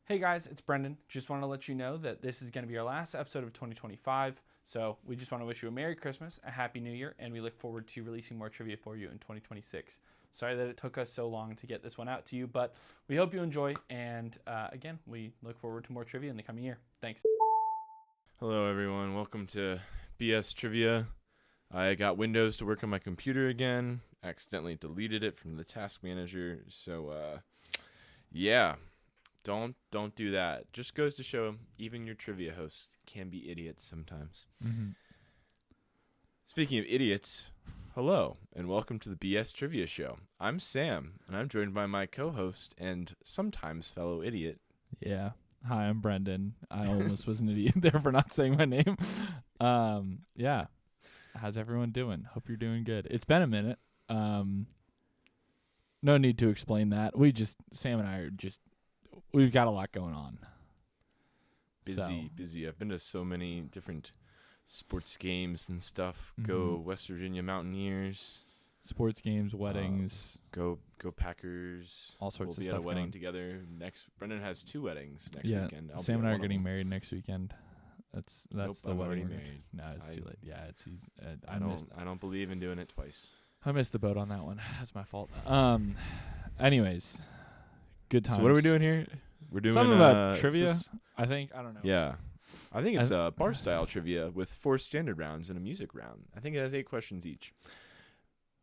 Hey guys, it's Brendan. Just want to let you know that this is going to be our last episode of 2025. So we just want to wish you a Merry Christmas, a Happy New Year, and we look forward to releasing more trivia for you in 2026. Sorry that it took us so long to get this one out to you, but we hope you enjoy. And again, we look forward to more trivia in the coming year. Thanks. Hello, everyone. Welcome to BS Trivia. I got Windows to work on my computer again. Accidentally deleted it from the task manager. So, yeah. Don't do that. Just goes to show even your trivia hosts can be idiots sometimes. Mm-hmm. Speaking of idiots, hello and welcome to the BS Trivia Show. I'm Sam, and I'm joined by my co-host and sometimes fellow idiot. Yeah. Hi, I'm Brendan. I almost was an idiot there for not saying my name. Yeah. How's everyone doing? Hope you're doing good. It's been a minute. No need to explain that. Sam and I are we've got a lot going on. Busy. I've been to so many different sports games and stuff. Mm-hmm. Go West Virginia Mountaineers. Sports games, weddings. Go Packers. All sorts of stuff. We'll be at a wedding together next. Brendan has 2 weddings next weekend. Sam and I are getting married next weekend. That's nope, the I'm wedding. Already married. No, it's too late. Yeah, it's. I don't believe in doing it twice. I missed the boat on that one. That's my fault. Anyways, good times. So what are we doing here? We're doing something about trivia. I think I don't know. Yeah, I think it's a bar style trivia with 4 standard rounds and a music round. I think it has 8 questions each.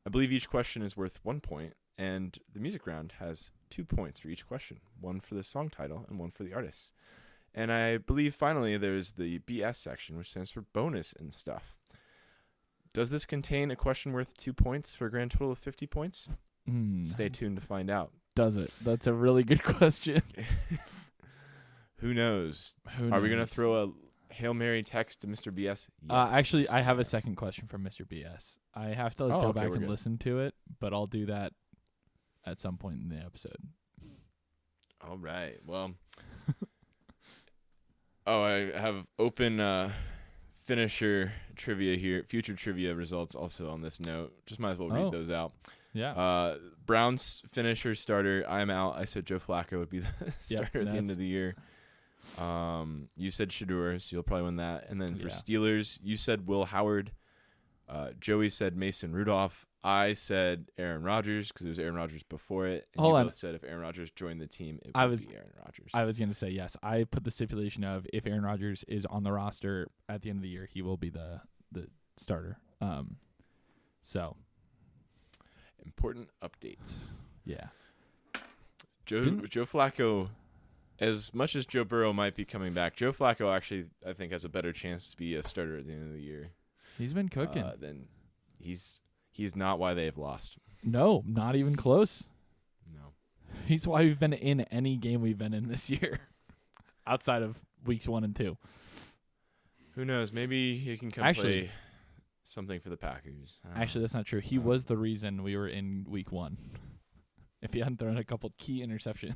I believe each question is worth 1 point, and the music round has 2 points for each question, 1 for the song title and 1 for the artist. And I believe finally there's the BS section, which stands for bonus and stuff. Does this contain a question worth 2 points for a grand total of 50 points? Stay tuned to find out. Does it? That's a really good question. Who knows? Are we going to throw a Hail Mary text to Mr. BS? Yes. Actually, I have a second question from Mr. BS. I have to go back and good. listen to it, but I'll do that at some point in the episode. All right. Well, I have open finisher trivia here, future trivia results also on this note. Just might as well read those out. Yeah. Browns finisher starter. I'm out. I said Joe Flacco would be the starter at the end of the year. You said Shedeur, so you'll probably win that. And then for Steelers, you said Will Howard. Joey said Mason Rudolph. I said Aaron Rodgers because it was Aaron Rodgers before it. And you both said if Aaron Rodgers joined the team, it would be Aaron Rodgers. I was going to say yes. I put the stipulation of if Aaron Rodgers is on the roster at the end of the year, he will be the starter. So important updates. Yeah. Joe Flacco, as much as Joe Burrow might be coming back, Joe Flacco actually, I think, has a better chance to be a starter at the end of the year. He's been cooking. Then he's not why they've lost. No, not even close. No. He's why we've been in any game we've been in this year, outside of weeks 1 and 2. Who knows? Maybe he can come play something for the Packers. Actually, that's not true. He was the reason we were in week 1. If he hadn't thrown a couple key interceptions.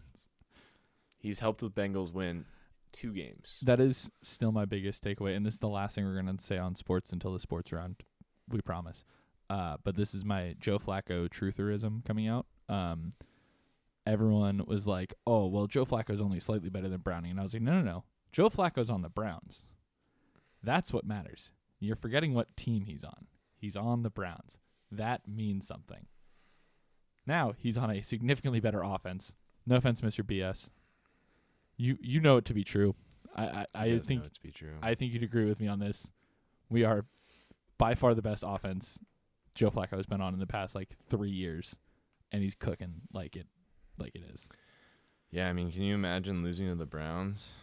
He's helped the Bengals win 2 games. That is still my biggest takeaway, and this is the last thing we're going to say on sports until the sports round, we promise. But this is my Joe Flacco trutherism coming out. Everyone was like, oh, well, Joe Flacco's only slightly better than Browning. And I was like, no. Joe Flacco's on the Browns. That's what matters. You're forgetting what team he's on. He's on the Browns. That means something. Now he's on a significantly better offense. No offense, Mr. BS. You know it to be true. I think know it to be true. I think you'd agree with me on this. We are by far the best offense Joe Flacco has been on in the past 3 years, and he's cooking like it is. Yeah, I mean, can you imagine losing to the Browns?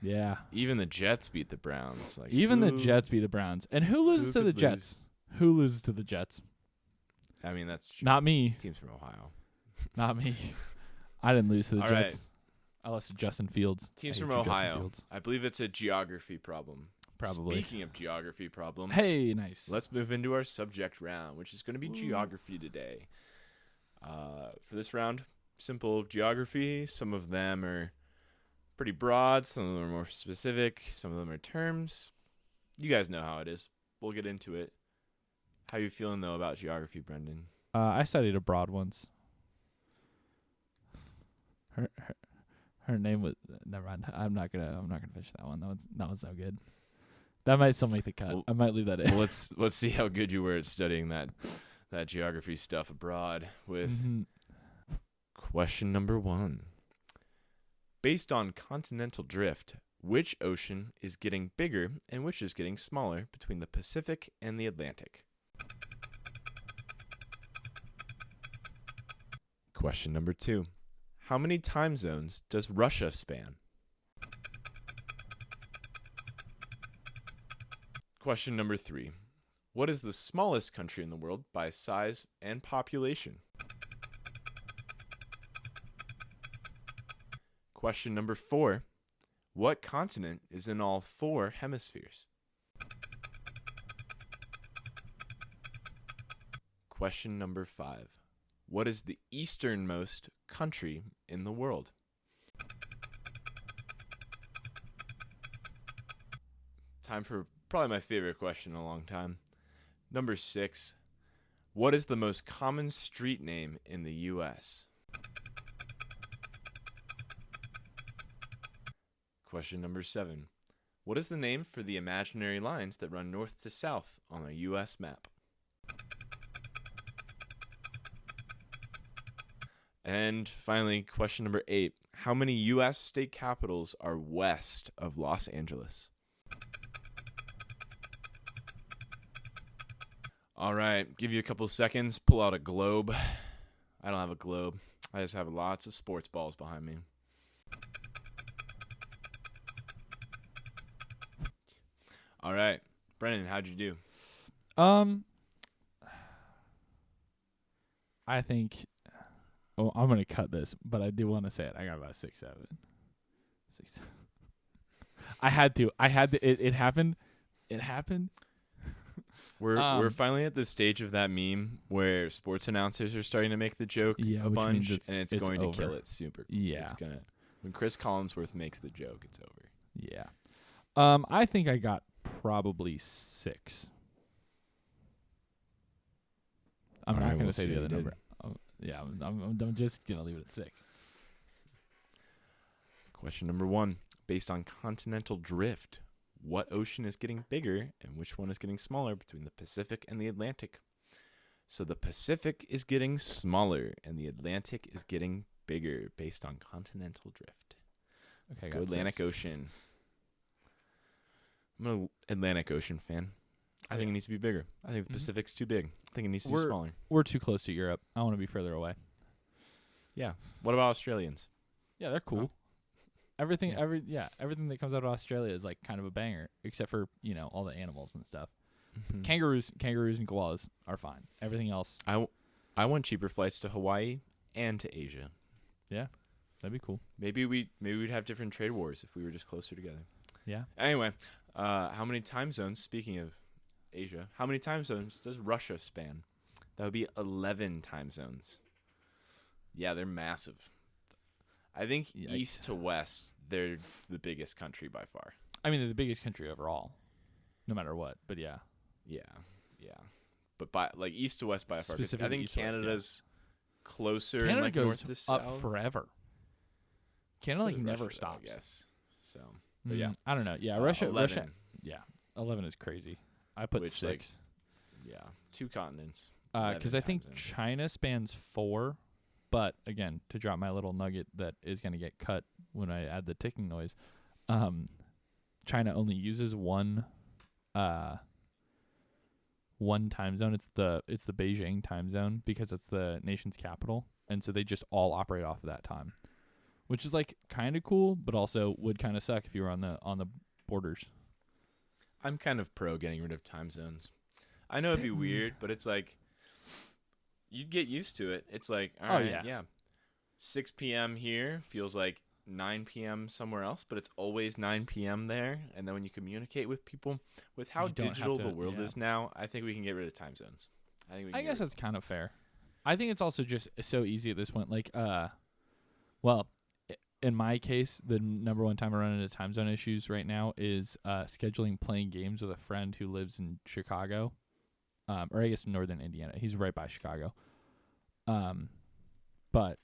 Yeah. Even the Jets beat the Browns. The Jets beat the Browns. And who loses to the Jets? Who loses to the Jets? I mean, that's true. Not me. Teams from Ohio. Not me. I didn't lose to the Jets. Right. I lost to Justin Fields. Teams from Ohio. I believe it's a geography problem. Probably. Speaking of geography problems. Hey, nice. Let's move into our subject round, which is going to be geography today. For this round, simple geography. Some of them are pretty broad. Some of them are more specific. Some of them are terms. You guys know how it is. We'll get into it. How you feeling, though, about geography, Brendan? I studied abroad once. Her name was never mind. I'm not gonna finish that one. That one's no good. That might still make the cut. Well, I might leave that in. Well, let's see how good you were at studying that geography stuff abroad with question number 1. Based on continental drift, which ocean is getting bigger and which is getting smaller between the Pacific and the Atlantic? Question number 2. How many time zones does Russia span? Question number 3. What is the smallest country in the world by size and population? Question number 4. What continent is in all 4 hemispheres? Question number 5. What is the easternmost country in the world? Time for probably my favorite question in a long time. Number 6. What is the most common street name in the U.S.? Question number 7. What is the name for the imaginary lines that run north to south on a U.S. map? And finally, question number 8. How many U.S. state capitals are west of Los Angeles? All right, give you a couple seconds. Pull out a globe. I don't have a globe. I just have lots of sports balls behind me. All right, Brennan, how'd you do? I think. Oh, I'm gonna cut this, but I do want to say it. I got about 6-7. 6. I had to. It happened. It happened. We're finally at the stage of that meme where sports announcers are starting to make the joke a bunch, and it's going to kill it super. Yeah. It's gonna. When Chris Collinsworth makes the joke, it's over. Yeah. I think I got probably 6. I'm not going to say the other number. Yeah, I'm just going to leave it at 6. Question number 1. Based on continental drift, what ocean is getting bigger and which one is getting smaller between the Pacific and the Atlantic? So the Pacific is getting smaller and the Atlantic is getting bigger based on continental drift. Okay, Let's go Atlantic Ocean. I'm an Atlantic Ocean fan. I think it needs to be bigger. I think the Pacific's too big. I think it needs to be smaller. We're too close to Europe. I want to be further away. Yeah. What about Australians? Yeah, they're cool. No? Everything that comes out of Australia is like kind of a banger, except for, all the animals and stuff. Mm-hmm. Kangaroos and koalas are fine. Everything else. I want cheaper flights to Hawaii and to Asia. Yeah, that'd be cool. Maybe we'd have different trade wars if we were just closer together. Yeah. Anyway, how many time zones, speaking of Asia, how many time zones does Russia span? That would be 11 time zones. Yeah, they're massive. I think east to west, they're the biggest country by far. I mean, they're the biggest country overall, no matter what. But yeah. Yeah. But by east to west by far. I think Canada's closer. Canada and goes north to south. up forever. Canada never stops. I guess. So, but yeah, I don't know. Yeah, 11. Russia. Yeah, 11 is crazy. I put 6. Yeah, 2 continents. Because I think China spans 4. But again, to drop my little nugget that is going to get cut when I add the ticking noise, China only uses one time zone. It's the Beijing time zone because it's the nation's capital, and so they just all operate off of that time, which is like kind of cool, but also would kind of suck if you were on the borders. I'm kind of pro getting rid of time zones. I know it'd be weird, but it's like you'd get used to it. It's like, all right, 6 p.m. here feels like 9 p.m. somewhere else, but it's always 9 p.m. there. And then when you communicate with people, with how digital the world is now, I think we can get rid of time zones. I guess that's kind of fair. I think it's also just so easy at this point. Like, in my case, the number one time I run into time zone issues right now is scheduling playing games with a friend who lives in Chicago. Or I guess northern Indiana. He's right by Chicago. But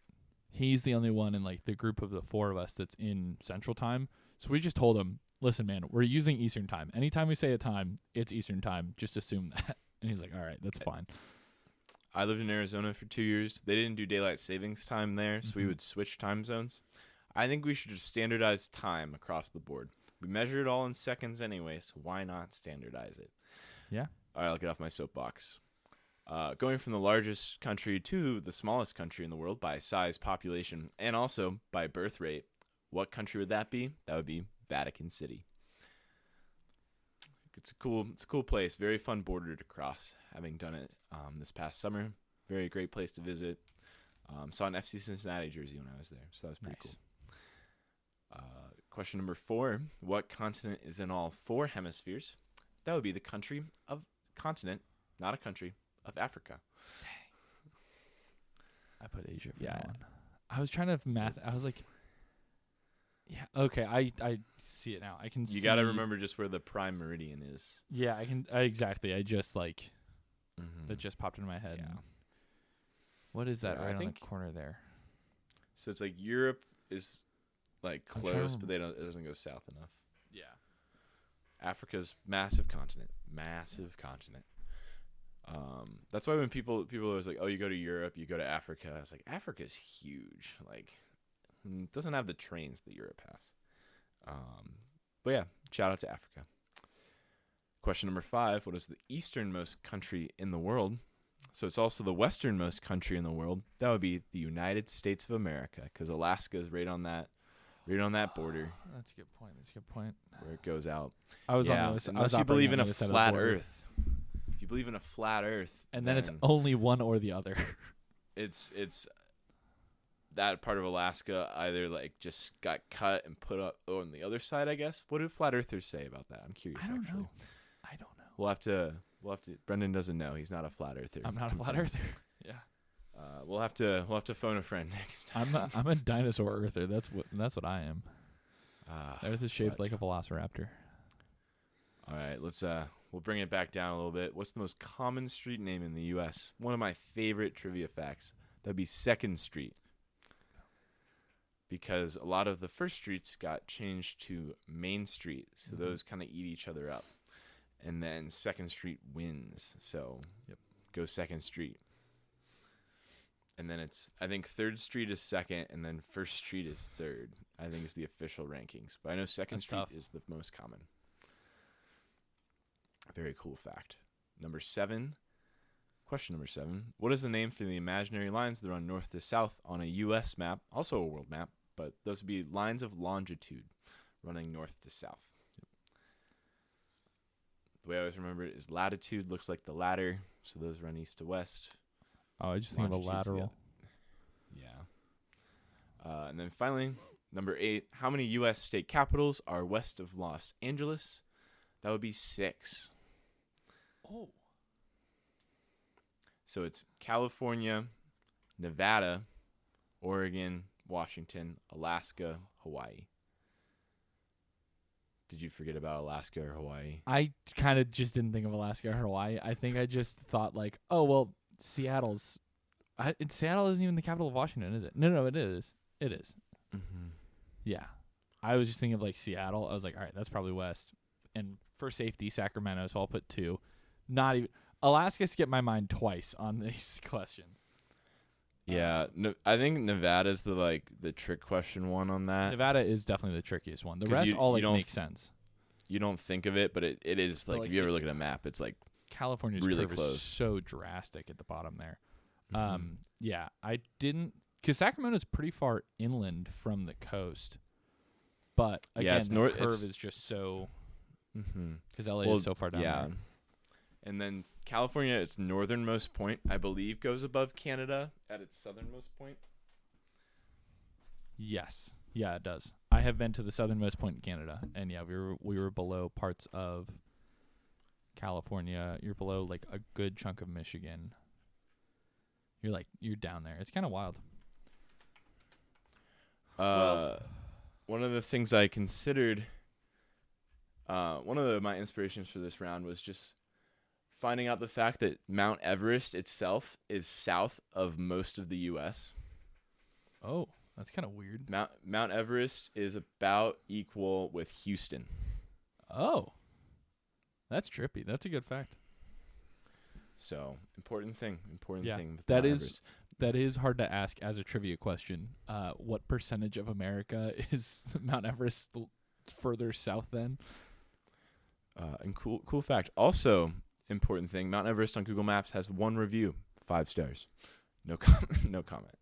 He's the only one in like the group of the 4 of us that's in Central Time. So we just told him, listen, man, we're using Eastern Time. Anytime we say a time, it's Eastern Time. Just assume that. And he's like, all right, that's fine. I lived in Arizona for 2 years. They didn't do daylight savings time there, so we would switch time zones. I think we should just standardize time across the board. We measure it all in seconds anyway, so why not standardize it? Yeah. All right, I'll get off my soapbox. Going from the largest country to the smallest country in the world by size, population, and also by birth rate, what country would that be? That would be Vatican City. It's a cool place. Very fun border to cross. Having done it this past summer, very great place to visit. Saw an FC Cincinnati jersey when I was there, so that was pretty cool. Question number 4: what continent is in all 4 hemispheres? That would be the continent, not a country, of Africa. I put Asia for that one. I was trying to math. I was like, yeah, okay. I see it now. I can. You got to remember just where the prime meridian is. Yeah, I can. Exactly. I just like that just popped into my head. Yeah. What is that right I think on the corner there? So it's like Europe is like close, but it doesn't go south enough. Yeah. Africa's massive continent. That's why when people are always like, oh, you go to Europe, you go to Africa. It's like, Africa's huge. Like, it doesn't have the trains that Europe has. But yeah, shout out to Africa. Question number 5: what is the easternmost country in the world? So it's also the westernmost country in the world. That would be the United States of America, because Alaska is right on that border. That's a good point. Where it goes out. I was on the other side. Unless you believe in a flat Earth. If you believe in a flat Earth, and then it's only one or the other. It's that part of Alaska either like just got cut and put up on the other side, I guess. What do flat earthers say about that? I'm curious. I don't actually. know. We'll have to. Brendan doesn't know. He's not a flat earther. I'm not a flat earther. Yeah. We'll have to phone a friend next time. I'm a dinosaur earther. That's what I am. Earth is shaped like a velociraptor. All right, we'll bring it back down a little bit. What's the most common street name in the U.S.? One of my favorite trivia facts. That'd be 2nd Street. Because a lot of the first streets got changed to Main Street, so those kind of eat each other up. And then 2nd Street wins, so go 2nd Street. And then I think 3rd Street is 2nd, and then 1st Street is 3rd. I think is the official rankings. But I know 2nd Street is the most common. Very cool fact. Question number 7. What is the name for the imaginary lines that run north to south on a U.S. map, also a world map, but those would be lines of longitude running north to south? The way I always remember it is latitude looks like the ladder, so those run east to west. Oh, I just think of a lateral. Yeah. And then finally, number 8. How many U.S. state capitals are west of Los Angeles? That would be 6. Oh. So it's California, Nevada, Oregon, Washington, Alaska, Hawaii. Did you forget about Alaska or Hawaii? I kind of just didn't think of Alaska or Hawaii. I think I just thought like, oh, well, Seattle isn't even the capital of Washington, is it? No, it is. It is. Mm-hmm. Yeah. I was just thinking of like Seattle. I was like, all right, that's probably west. And for safety, Sacramento, so I'll put 2. Not even Alaska skipped my mind twice on these questions. Yeah, I think Nevada's the trick question one on that. Nevada is definitely the trickiest one. The rest all makes sense. You don't think of it, but it is like if you ever look at a map, it's like California's really curve close. Is so drastic at the bottom there. Mm-hmm. Yeah, I didn't because Sacramento's pretty far inland from the coast, but again, the curve is just so because LA is so far down there. And then California, its northernmost point, I believe, goes above Canada at its southernmost point. Yes. Yeah, it does. I have been to the southernmost point in Canada, and yeah, we were below parts of California. You're below like a good chunk of Michigan. You're down there. It's kind of wild. One of the things I considered, one of my inspirations for this round was just finding out the fact that Mount Everest itself is south of most of the U.S. Oh, that's kind of weird. Mount Everest is about equal with Houston. Oh, that's trippy. That's a good fact. So important thing. Yeah, With that Mount is Everest. that is hard to ask as a trivia question. What percentage of America is Mount Everest further south than? And cool fact. Also important thing. Mount Everest on Google Maps has 1 review, 5 stars. No comment.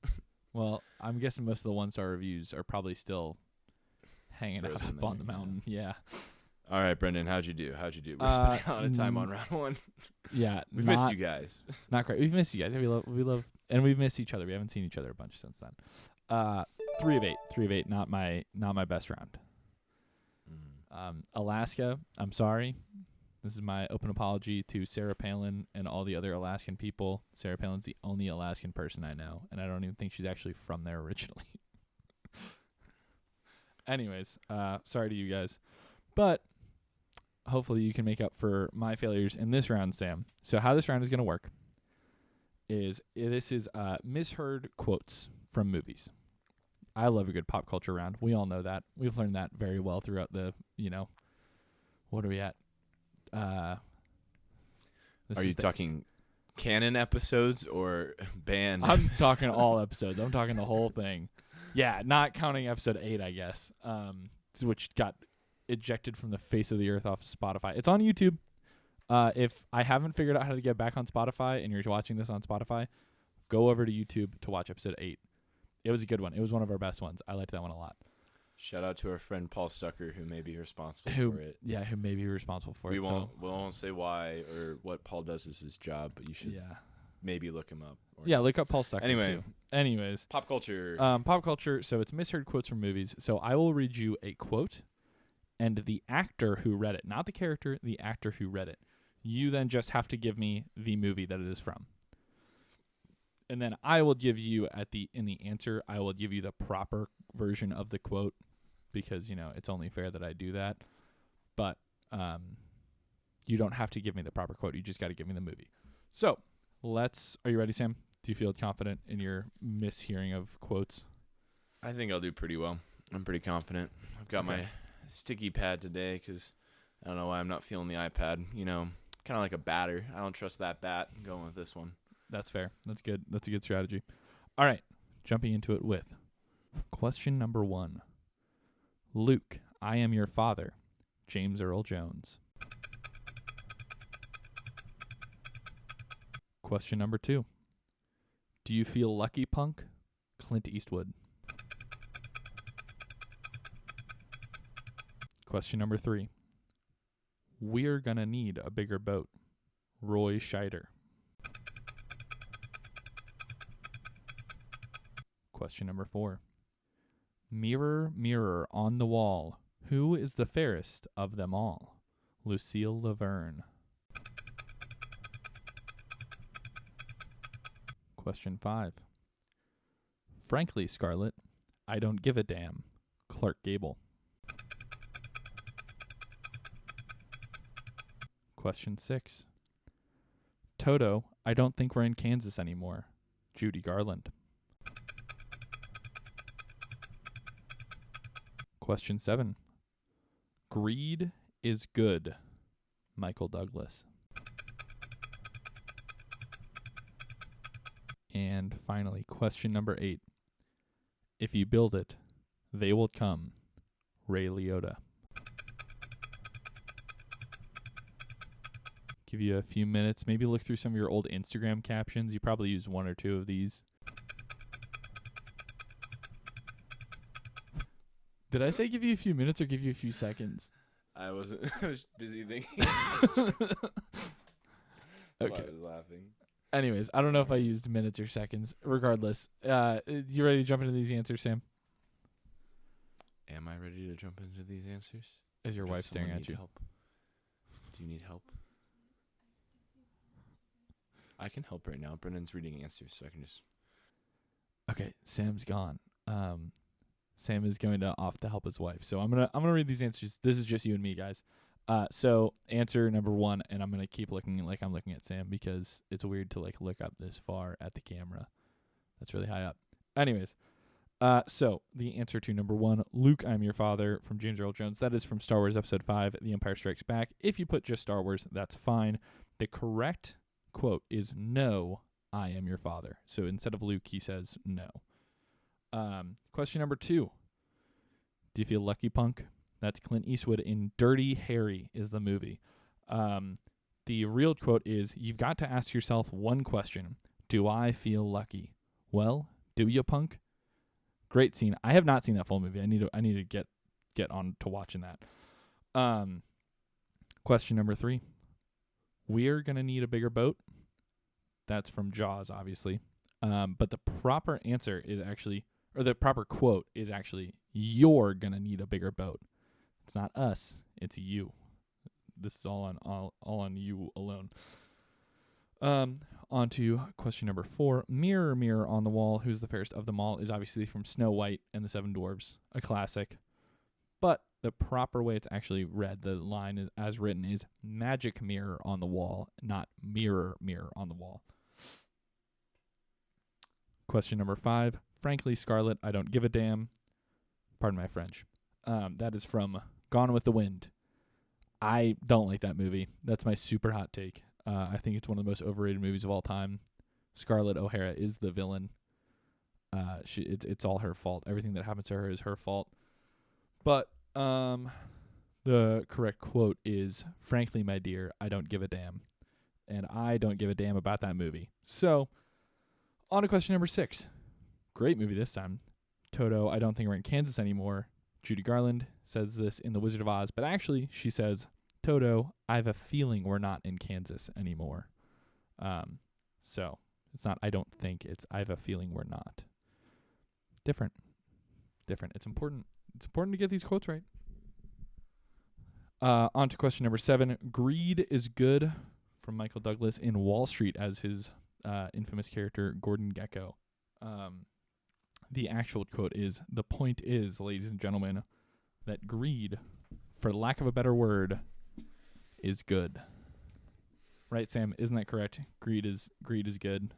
Well, I'm guessing most of the 1-star reviews are probably still hanging out Frozen up on there, the mountain. Yeah. All right, Brendan, how'd you do? We're spending a lot of time on round 1. Yeah, We've missed you guys. Not great. We've missed you guys. We love, and we've missed each other. We haven't seen each other a bunch since then. 3 of 8. 3 of 8. Not my best round. Alaska. I'm sorry. This is my open apology to Sarah Palin and all the other Alaskan people. Sarah Palin's the only Alaskan person I know, and I don't even think she's actually from there originally. Anyways, sorry to you guys, but hopefully you can make up for my failures in this round, Sam. So how this round is going to work is this is misheard quotes from movies. I love a good pop culture round. We all know that. We've learned that very well throughout the, what are we at? Are you talking canon episodes or band? I'm talking all episodes. I'm talking the whole thing. Yeah, not counting episode 8, I guess, which got ejected from the face of the earth off Spotify. It's on YouTube. If I haven't figured out how to get back on Spotify and you're watching this on Spotify, go over to YouTube to watch episode 8. It was a good one. It was one of our best ones. I liked that one a lot. Shout out to our friend Paul Stucker, who may be responsible for it. Yeah, who may be responsible for it. We won't say why or what Paul does as his job, but you should maybe look him up. Yeah, look up Paul Stucker anyway, too. Anyways. Pop culture. Pop culture. So it's misheard quotes from movies. So I will read you a quote, and the actor who read it, not the character, the actor who read it. You then just have to give me the movie that it is from. And then I will give you in the answer, I will give you the proper version of the quote because, it's only fair that I do that. But you don't have to give me the proper quote. You just got to give me the movie. So are you ready, Sam? Do you feel confident in your mishearing of quotes? I think I'll do pretty well. I'm pretty confident. I've got my sticky pad today because I don't know why I'm not feeling the iPad. Kind of like a batter. I don't trust that bat. I'm going with this one. That's fair. That's good. That's a good strategy. All right. Jumping into it with question number 1. Luke, I am your father. James Earl Jones. Question number 2. Do you feel lucky, punk? Clint Eastwood. Question number 3. We're gonna need a bigger boat. Roy Scheider. Question number 4. Mirror, mirror on the wall, who is the fairest of them all? Lucille Laverne. Question 5. Frankly, Scarlett, I don't give a damn. Clark Gable. Question 6. Toto, I don't think we're in Kansas anymore. Judy Garland. Question 7. Greed is good. Michael Douglas. And finally, question number 8. If you build it, they will come. Ray Liotta. Give you a few minutes. Maybe look through some of your old Instagram captions. You probably used 1 or 2 of these. Did I say give you a few minutes or give you a few seconds? I was busy thinking. That's why I was laughing. Anyways, I don't know if I used minutes or seconds. Regardless, you ready to jump into these answers, Sam? Am I ready to jump into these answers? Is your wife staring at you? Help? Do you need help? I can help right now. Brendan's reading answers, so I can just... Okay, Sam's gone. Sam is going off to help his wife. So I'm gonna read these answers. This is just you and me, guys. So answer number 1, and I'm gonna keep looking like I'm looking at Sam because it's weird to look up this far at the camera. That's really high up. Anyways, So the answer to number 1, Luke, I'm your father, from James Earl Jones, that is from Star Wars Episode 5, The Empire Strikes Back. If you put just Star Wars, that's fine. The correct quote is, no, I am your father. So instead of Luke, he says no. Question number 2. Do you feel lucky, punk? That's Clint Eastwood in Dirty Harry is the movie. The real quote is, you've got to ask yourself one question. Do I feel lucky? Well, do you, punk? Great scene. I have not seen that full movie. I need to get on to watching that. Question number 3. We're going to need a bigger boat. That's from Jaws, obviously. But the proper answer is actually, or the proper quote is actually, you're going to need a bigger boat. It's not us. It's you. This is all on you alone. On to question number 4. Mirror, mirror on the wall, who's the fairest of them all, is obviously from Snow White and the Seven Dwarfs, a classic. But the proper way it's actually read, the line is, as written, is magic mirror on the wall, not mirror, mirror on the wall. Question number 5. Frankly, Scarlett, I don't give a damn. Pardon my French. That is from Gone with the Wind. I don't like that movie. That's my super hot take. I think it's one of the most overrated movies of all time. Scarlett O'Hara is the villain. It's all her fault. Everything that happens to her is her fault. But the correct quote is, frankly, my dear, I don't give a damn. And I don't give a damn about that movie. So, on to question number 6. Great movie this time. Toto, I don't think we're in Kansas anymore. Judy Garland says this in The Wizard of Oz, but actually she says, Toto, I have a feeling we're not in Kansas anymore. So it's not I don't think, it's I have a feeling we're not. Different. It's important. It's important to get these quotes right. On to question number 7. Greed is good, from Michael Douglas in Wall Street as his infamous character Gordon Gekko. The actual quote is, the point is, ladies and gentlemen, that greed, for lack of a better word, is good. Right, Sam? Isn't that correct? Greed is good.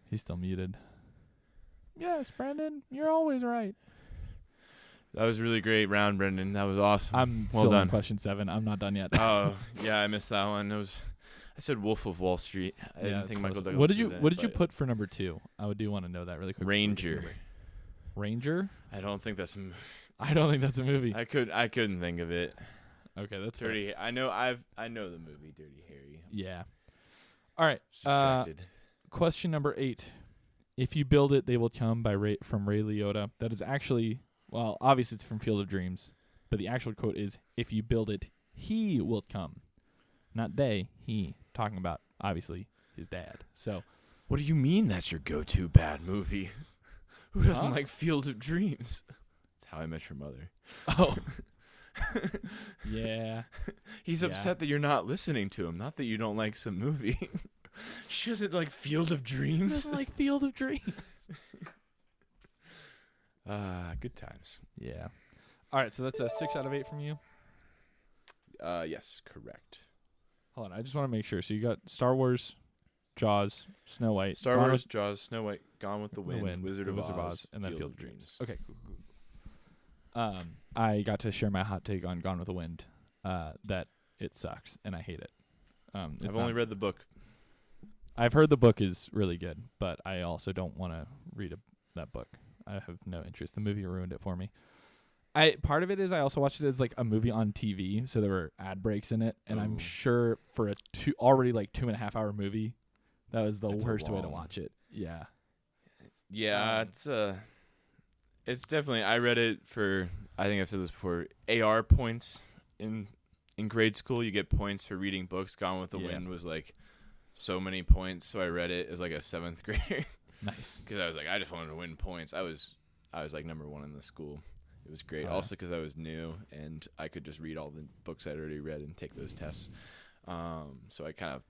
He's still muted. Yes, Brandon, you're always right. That was a really great round, Brendan. That was awesome. I'm well still done. on question 7. I'm not done yet. Oh, yeah, I missed that one. I said Wolf of Wall Street. I didn't think Michael Douglas. What did you put for number 2? I do want to know that really quick. Ranger? I don't think that's I don't think that's a movie. I couldn't think of it. Okay, that's Dirty. Fair. I know the movie Dirty Harry. Yeah. All right. Distracted. Question number 8. If you build it, they will come from Ray Liotta. That is actually, well, obviously it's from Field of Dreams, but the actual quote is, if you build it, he will come. Not they, he. Talking about, obviously, his dad. So, what do you mean that's your go-to bad movie? Who doesn't like Field of Dreams? It's How I Met Your Mother. Oh. Yeah. He's upset that you're not listening to him, not that you don't like some movie. She doesn't like Field of Dreams. Doesn't like Field of Dreams. Good times. Yeah. All right, so that's a 6 out of 8 from you. Yes, correct. Hold on, I just want to make sure. So you got Star Wars, Jaws, Snow White. Star Wars, Jaws, Snow White, Gone with the Wind, Wizard of Oz, and then Field of Dreams. Okay, cool. I got to share my hot take on Gone with the Wind, that it sucks, and I hate it. I've only read the book. I've heard the book is really good, but I also don't want to read that book. I have no interest. The movie ruined it for me. Part of it is I also watched it as like a movie on TV, so there were ad breaks in it, and I'm sure for a already like 2.5 hour movie, that was the worst way to watch it. Yeah. Yeah, it's definitely. I read it for. I think I've said this before. AR points in grade school, you get points for reading books. Gone with the Wind was like so many points, so I read it as like a 7th grader. Nice. Because I was like, I just wanted to win points. I was like number 1 in the school. It was great. Also because I was new and I could just read all the books I'd already read and take those tests. So I kind of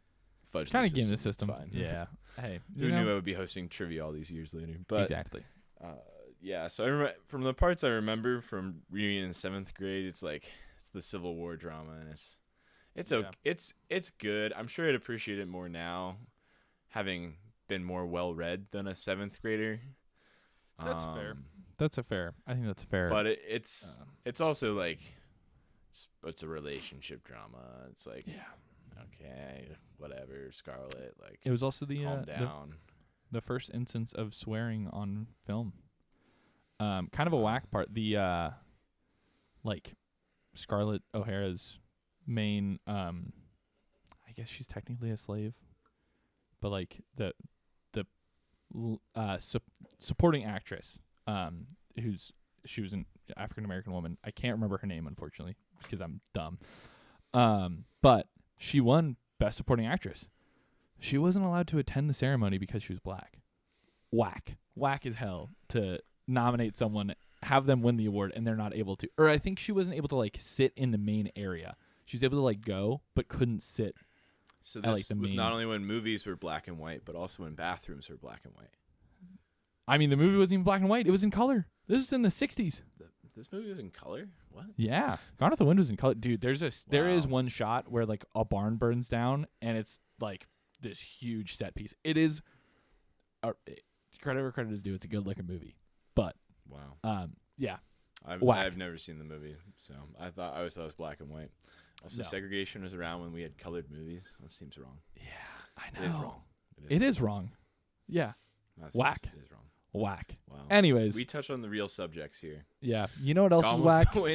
fudged the system. Kind of game the system. It's fine. Yeah. Hey, who knew I would be hosting trivia all these years later? But exactly. Yeah. So I remember, from the parts I remember from reading in 7th grade, it's like it's the Civil War drama, and it's good. I'm sure I'd appreciate it more now, having been more well read than a 7th grader. That's fair. That's a fair. I think that's fair. But it's also like it's a relationship drama. It's like okay, whatever, Scarlett. Like it was also the calm down. The first instance of swearing on film. Kind of a whack part. The like Scarlett O'Hara's main I guess she's technically a slave, but like the supporting actress she was an African American woman. I can't remember her name unfortunately because I'm dumb. But she won Best Supporting Actress. She wasn't allowed to attend the ceremony because she was black. Whack as hell to nominate someone, have them win the award, and they're not able to. Or I think she wasn't able to like sit in the main area. She was able to like go, but couldn't sit. So this was not only when movies were black and white, but also when bathrooms were black and white. I mean, the movie wasn't even black and white. It was in color. This was in the 60s. This movie was in color? What? Yeah. Gone with the Wind was in color. Dude, there is one shot where like a barn burns down, and it's like this huge set piece. It is credit where credit is due. It's a good looking movie. But yeah. I've never seen the movie, so I always thought it was black and white. Also, segregation was around when we had colored movies. That seems wrong. Yeah, I know. It is wrong. It is wrong. Yeah. Whack. It is wrong. Whack. Wow. Anyways. We touch on the real subjects here. Yeah. You know what else is whack? Gone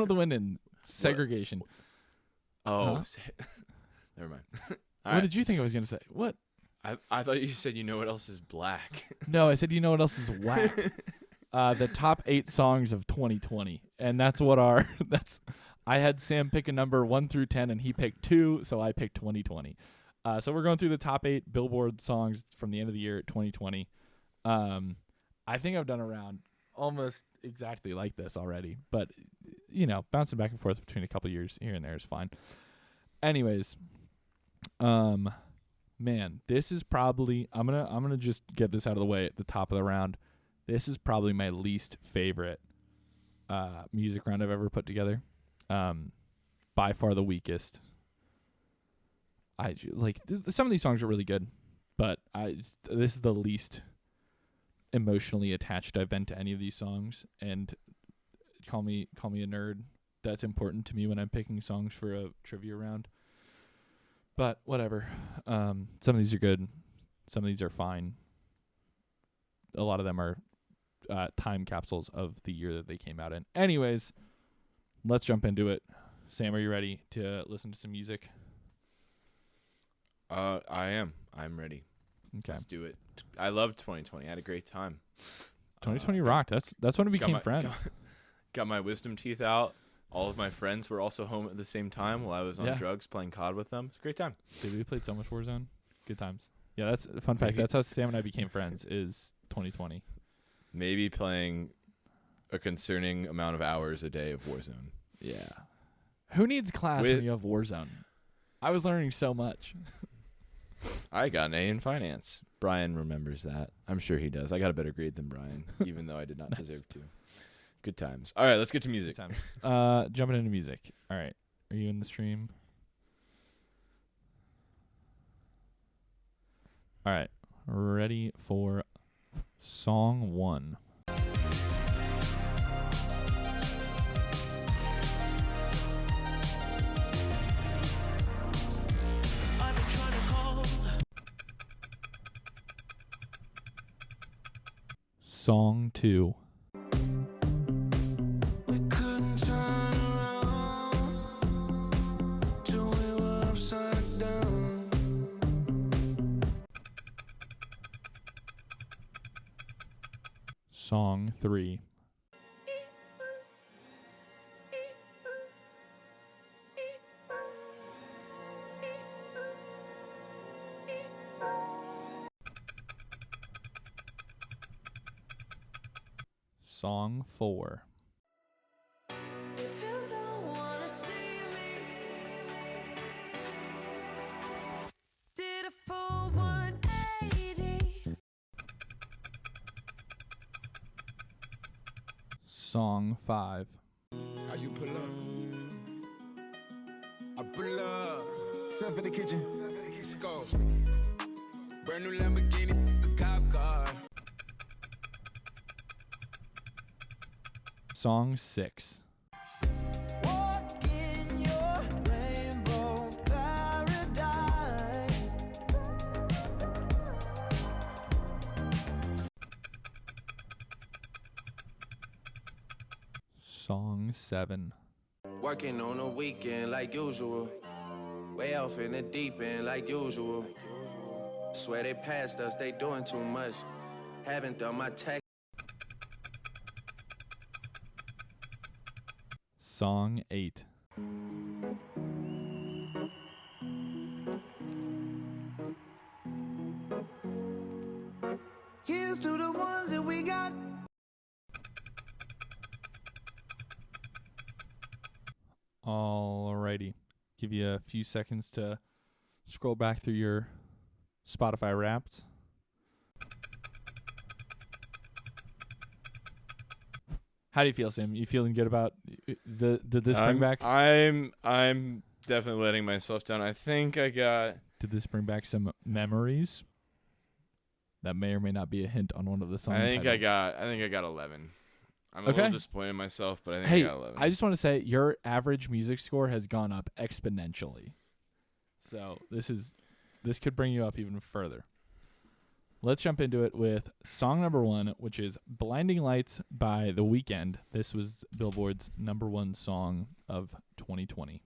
with the Wind and segregation. Oh. Never mind. What did you think I was going to say? What? I thought you said you know what else is black. No, I said you know what else is whack. The top 8 songs of 2020. And that's what I had Sam pick a number 1 through 10, and he picked 2, so I picked 2020. So we're going through the top 8 Billboard songs from the end of the year 2020. I think I've done around almost exactly like this already, but bouncing back and forth between a couple years here and there is fine. Anyways, man, this is probably I'm gonna just get this out of the way at the top of the round. This is probably my least favorite music round I've ever put together. By far the weakest. Some of these songs are really good, but this is the least emotionally attached I've been to any of these songs. And call me a nerd. That's important to me when I'm picking songs for a trivia round. But whatever. Some of these are good. Some of these are fine. A lot of them are time capsules of the year that they came out in. Anyways, let's jump into it. Sam, are you ready to listen to some music? I am. I'm ready. Okay. Let's do it. I loved 2020. I had a great time. 2020 rocked. That's when we became friends. Got my wisdom teeth out. All of my friends were also home at the same time while I was on drugs playing COD with them. It's a great time. Dude, we played so much Warzone. Good times. Yeah, that's a fun fact. That's how Sam and I became friends is 2020. Maybe playing a concerning amount of hours a day of Warzone. Yeah. Who needs class when you have Warzone? I was learning so much. I got an A in finance. Brian remembers that. I'm sure he does. I got a better grade than Brian, even though I did not deserve to. Good times. All right, let's get to music. Good times. Jumping into music. All right. Are you in the stream? All right. Ready for song 1. Song 2. Song 3. Song 4. If you don't wanna see me, did a full 180. Song 5. How you pull up? I pull up. Step in the kitchen. Let's go. Brand new Lamborghini, a cop car. Song 6. Walk in your rainbow paradise. Song 7. Working on a weekend like usual. Way off in the deep end like usual. Swear they passed us, they doing too much. Haven't done my tax. Song 8. Here's to the ones that we got. Alrighty. Give you a few seconds to scroll back through your Spotify Wrapped. How do you feel, Sam? You feeling good about did this bring back? I'm definitely letting myself down. I think I got. Did this bring back some memories? That may or may not be a hint on one of the song I think I titles. got 11. I'm a Okay. little disappointed in myself, but I think Hey, I got 11. I just want to say your average music score has gone up exponentially. So this could bring you up even further. Let's jump into it with song number 1, which is Blinding Lights by The Weeknd. This was Billboard's number 1 song of 2020.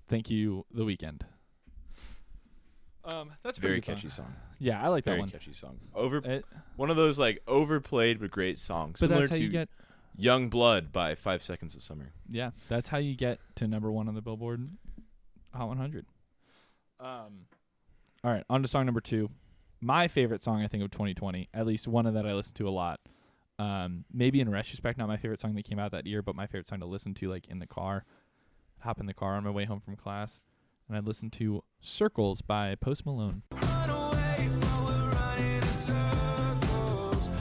Thank you, The Weeknd. That's a Very pretty good catchy song. Yeah, I like that Very one. catchy song. It- One of those like overplayed but great songs. but Similar that's how to you get. Young Blood by 5 Seconds of Summer. Yeah, that's how you get to number 1 on the Billboard Hot 100. All right, on to song number 2. My favorite song, I think, of 2020, at least one of that I listened to a lot. Maybe in retrospect, not my favorite song that came out that year, but my favorite song to listen to, like in the car. Hop in the car on my way home from class, and I listened to Circles by Post Malone.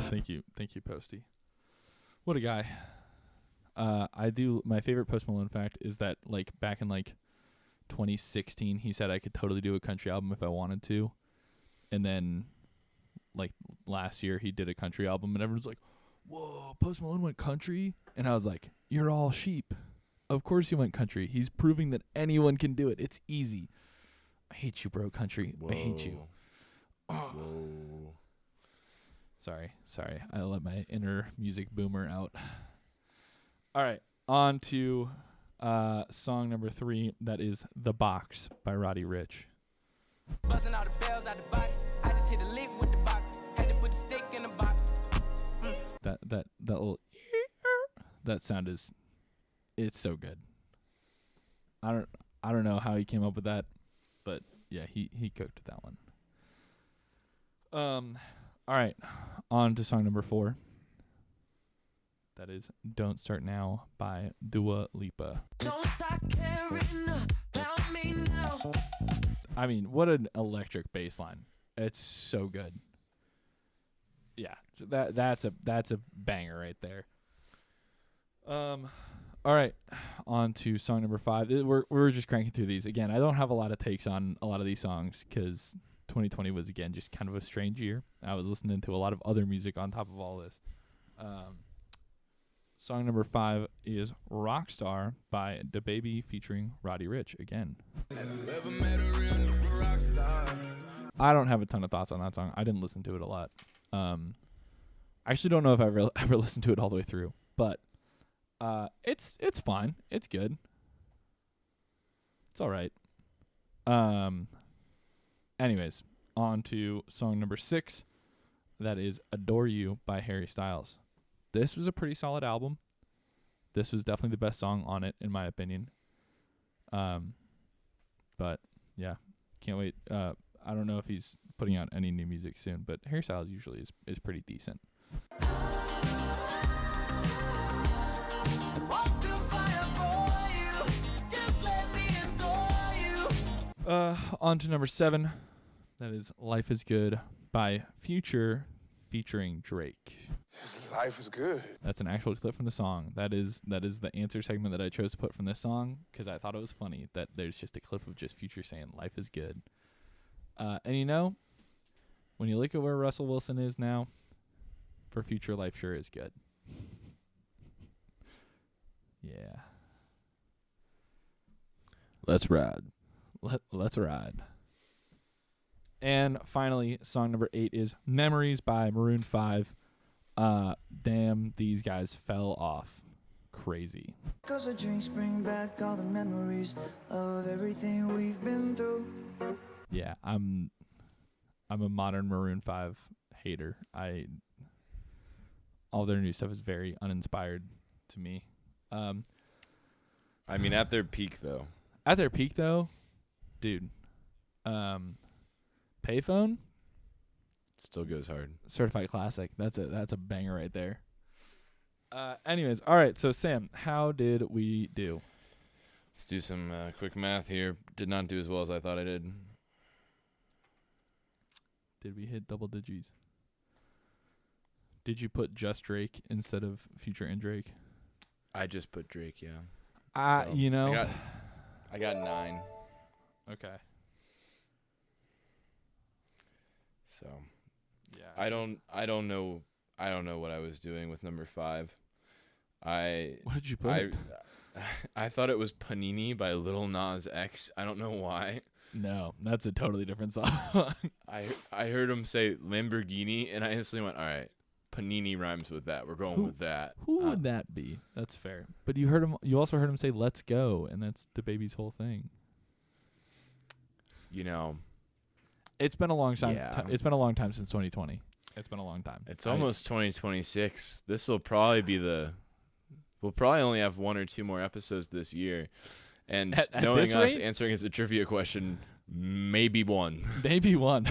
Thank you, Posty. What a guy. My favorite Post Malone fact is that like back in like 2016, he said I could totally do a country album if I wanted to. And then like last year he did a country album and everyone's like, "Whoa, Post Malone went country?" And I was like, "You're all sheep. Of course he went country. He's proving that anyone can do it. It's easy." I hate you, bro, country. I hate you. Oh. Whoa. Sorry. I let my inner music boomer out. All right, on to song number 3. That is The Box by Roddy Ricch. Buzzing all the bells out the box. I just hit a lick with the box. Had to put the stick in the box. That little that sound is, it's so good. I don't know how he came up with that, but yeah, he cooked with that one. All right, on to song number 4. That is Don't Start Now by Dua Lipa. Don't stop caring about me now. I mean, what an electric bass line. It's so good. Yeah, that's a banger right there. All right, on to song number 5. We're just cranking through these. Again, I don't have a lot of takes on a lot of these songs because 2020 was, again, just kind of a strange year. I was listening to a lot of other music on top of all this. Song number 5 is Rockstar by DaBaby featuring Roddy Ricch again. I don't have a ton of thoughts on that song. I didn't listen to it a lot. I actually don't know if I ever listened to it all the way through, but it's fine. It's good. It's all right. Anyways, on to song number 6. That is Adore You by Harry Styles. This was a pretty solid album. This was definitely the best song on it, in my opinion. But yeah, can't wait. I don't know if he's putting out any new music soon, but Harry Styles usually is pretty decent. On to number 7. That is Life is Good by Future featuring Drake. Life is good. That's an actual clip from the song. That is the answer segment that I chose to put from this song because I thought it was funny that there's just a clip of just Future saying Life is good. And you know, when you look at where Russell Wilson is now, for future life sure is good. Yeah. Let's ride. Let's ride. And finally, song number 8 is Memories by Maroon 5. Damn, these guys fell off. Crazy. 'Cause the drinks bring back all the memories of everything we've been through. Yeah, I'm a modern Maroon 5 hater. All their new stuff is very uninspired to me. I mean, at their peak, though. At their peak, though, dude, Payphone, Still goes hard. certified classic. That's a banger right there. Anyways, all right. So Sam, how did we do? Let's do some quick math here. Did not do as well as I thought I did. Did we hit double digits? Did you put just Drake instead of Future and Drake? I just put Drake, yeah. So, You know. I got 9. Okay. So Yeah. I don't know what I was doing with number 5. What did you put? I thought it was Panini by Lil Nas X. I don't know why. No, that's a totally different song. I heard him say Lamborghini, and I instantly went, all right, Panini rhymes with that. We're going with that. Who would that be? That's fair. But you also heard him say "Let's go," and that's the baby's whole thing. You know, It's been a long time. Yeah. It's been a long time since 2020. It's been a long time. it's almost 2026. This will probably be we'll probably only have 1 or 2 more episodes this year. And At knowing this us rate? answering as a trivia question, maybe 1. Maybe one.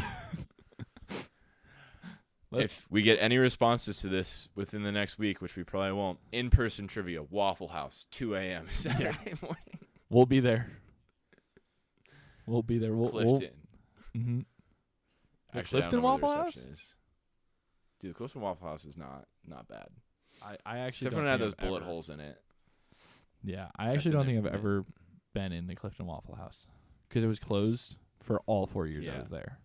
If we get any responses to this within the next week, which we probably won't, in-person trivia, Waffle House, 2 a.m. Saturday morning. We'll be there. We'll be there. Clifton. Mm-hmm. Actually, Clifton I don't know where the Waffle reception is. Dude, Clifton Waffle House is not bad. I actually Except for don't when it had think those I've bullet ever- holes in it. Yeah, I actually don't been think there. I've ever been in the Clifton Waffle House because it was closed for all 4 years I Yeah. was there.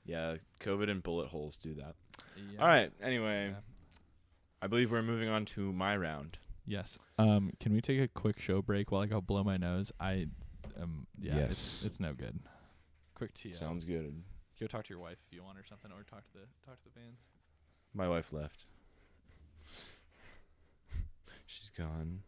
Yeah, COVID and bullet holes do that. Yeah. All right, anyway, Yeah. I believe we're moving on to my round. Yes. Can we take a quick show break while I go blow my nose? Yeah. Yes. It's no good. Quick tea. Sounds good. Go talk to your wife if you want or something, or talk to the fans. My wife left. She's gone.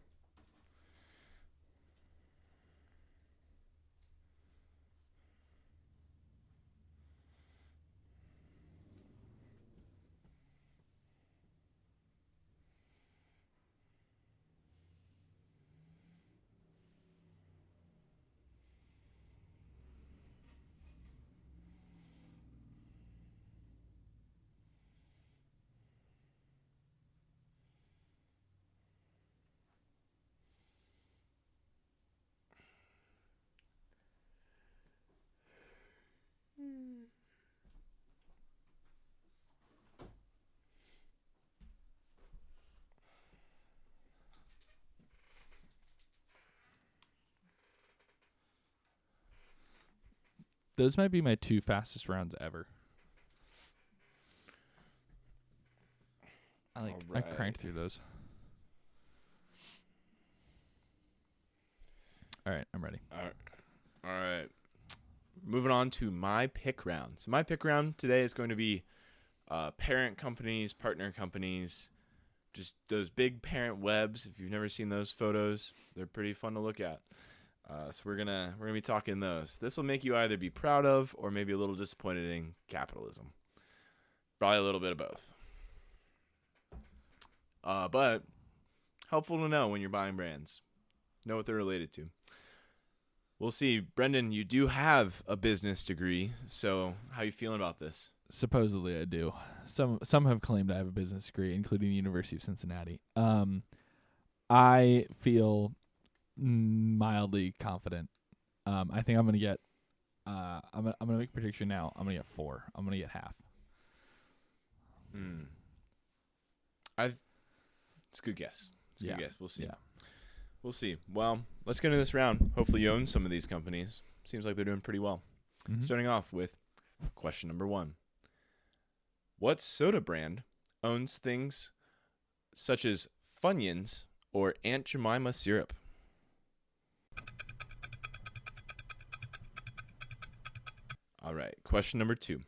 Those might be my 2 fastest rounds ever. I Alright. cranked through those. All right, I'm ready. All right. Moving on to my pick round. So my pick round today is going to be parent companies, partner companies, just those big parent webs. If you've never seen those photos, they're pretty fun to look at. So we're gonna be talking those. This will make you either be proud of or maybe a little disappointed in capitalism. Probably a little bit of both. But helpful to know when you're buying brands. Know what they're related to. We'll see. Brendan, you do have a business degree, so how you feeling about this? Supposedly I do. Some have claimed I have a business degree, including the University of Cincinnati. I feel mildly confident. I think I'm gonna get. I'm gonna make a prediction now. I'm gonna get 4. I'm gonna get half. It's a good guess. It's a Yeah. good guess. We'll see. Yeah. We'll see. Well, let's get into this round. Hopefully you own some of these companies. Seems like they're doing pretty well. Mhm. Starting off with Question number 1. What soda brand owns things such as Funyuns or Aunt Jemima syrup? All right. Question number 2.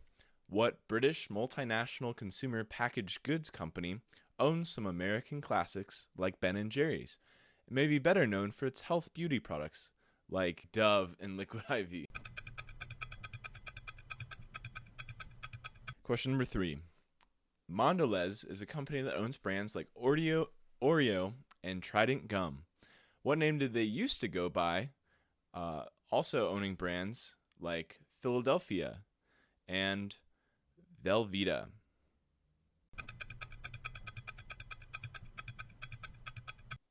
What British multinational consumer packaged goods company owns some American classics like Ben & Jerry's? It may be better known for its health beauty products like Dove and Liquid IV. Question number 3. Mondelez is a company that owns brands like Oreo, and Trident gum. What name did they used to go by? Also owning brands like Philadelphia and Velveeta.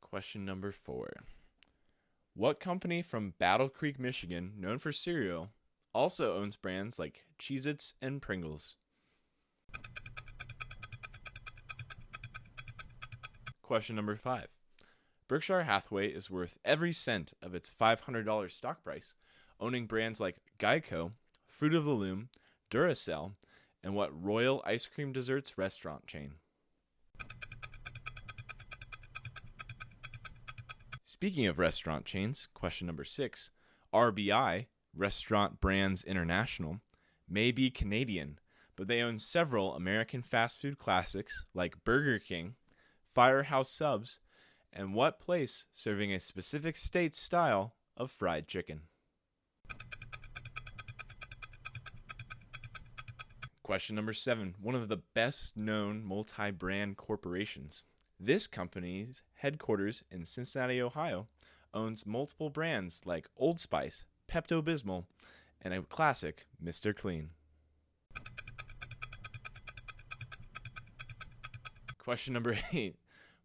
Question number 4. What company from Battle Creek, Michigan, known for cereal, also owns brands like Cheez-Its and Pringles? Question number 5. Berkshire Hathaway is worth every cent of its $500 stock price, owning brands like Geico, Fruit of the Loom, Duracell, and what Royal Ice Cream Desserts restaurant chain? Speaking of restaurant chains, question number 6. RBI, Restaurant Brands International, may be Canadian, but they own several American fast food classics like Burger King, Firehouse Subs, and what place serving a specific state style of fried chicken? Question number 7. One of the best known multi-brand corporations. This company's headquarters in Cincinnati, Ohio, owns multiple brands like Old Spice, Pepto-Bismol, and a classic, Mr. Clean. Question number 8.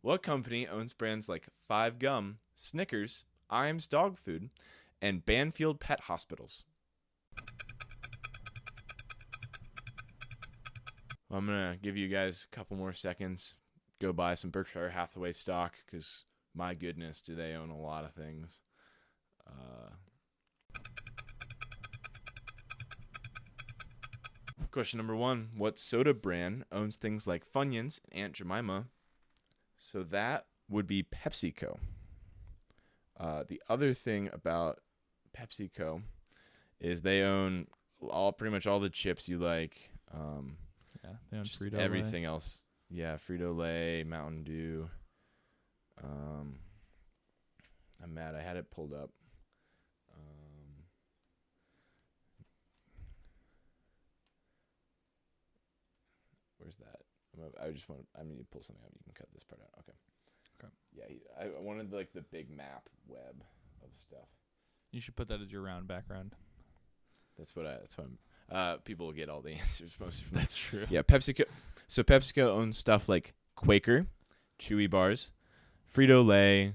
What company owns brands like Five Gum, Snickers, Iams Dog Food, and Banfield Pet Hospitals? I'm going to give you guys a couple more seconds. Go buy some Berkshire Hathaway stock because, my goodness, do they own a lot of things. Question number 1. What soda brand owns things like Funyuns and Aunt Jemima? So that would be PepsiCo. The other thing about PepsiCo is they own pretty much all the chips you like. Yeah, they own Just Frito-Lay. everything else. Yeah, Frito-Lay, Mountain Dew. I'm mad. I had it pulled up. Where's that? I need to pull something out. You can cut this part out. Okay. Yeah, I wanted like the big map web of stuff. You should put that as your round background. That's what I'm. People will get all the answers most of them. That's true. Yeah, PepsiCo. So PepsiCo owns stuff like Quaker, Chewy Bars, Frito-Lay,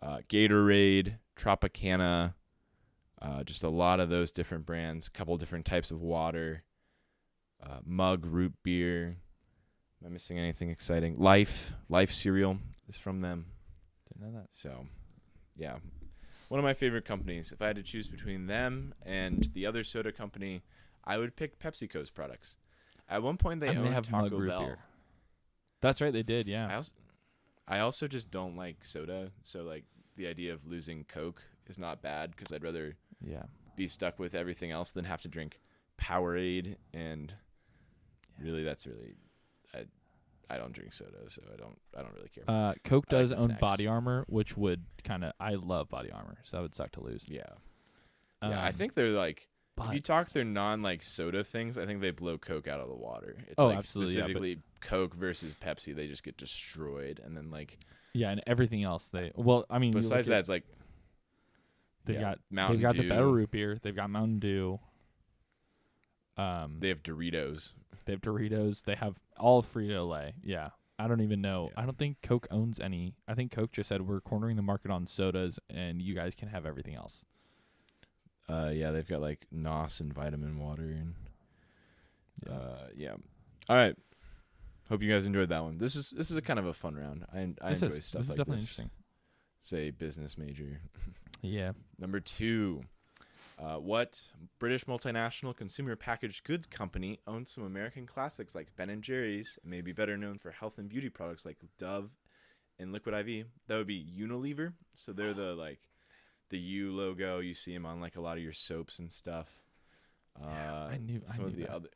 Gatorade, Tropicana, just a lot of those different brands, a couple different types of water, Mug root beer. Am I missing anything exciting? Life cereal is from them. Didn't know that. So, yeah. One of my favorite companies. If I had to choose between them and the other soda company, I would pick PepsiCo's products. At one point, they owned have Mug Taco root Bell. beer. That's right, they did, yeah. I also just don't like soda, so like the idea of losing Coke is not bad because I'd rather be stuck with everything else than have to drink Powerade, and I don't drink soda, so I don't really care. Coke does the own snacks. Body Armor, which would I love Body Armor, so that would suck to lose. Yeah, I think they're like. If you but- talk their non soda things, I think they blow Coke out of the water. It's absolutely, specifically Coke versus Pepsi, they just get destroyed, and then Yeah, and everything else you besides look that, at- it's like they've got Mountain the Dew. better root beer. They've got Mountain Dew. They have Doritos. They have Doritos. They have all Frito-Lay. Yeah. I don't even know. Yeah. I don't think Coke owns any. I think Coke just said we're cornering the market on sodas and you guys can have everything else. Yeah, they've got like NOS and vitamin water and yeah. All right. Hope you guys enjoyed that one. This is a kind of a fun round. I enjoy stuff This is like definitely this. interesting. Say business major. Yeah. Number 2. What British multinational consumer packaged goods company owns some American classics like Ben and Jerry's, and may be better known for health and beauty products like Dove and Liquid IV? That would be Unilever. So they're the U logo. You see them on like a lot of your soaps and stuff. I knew that.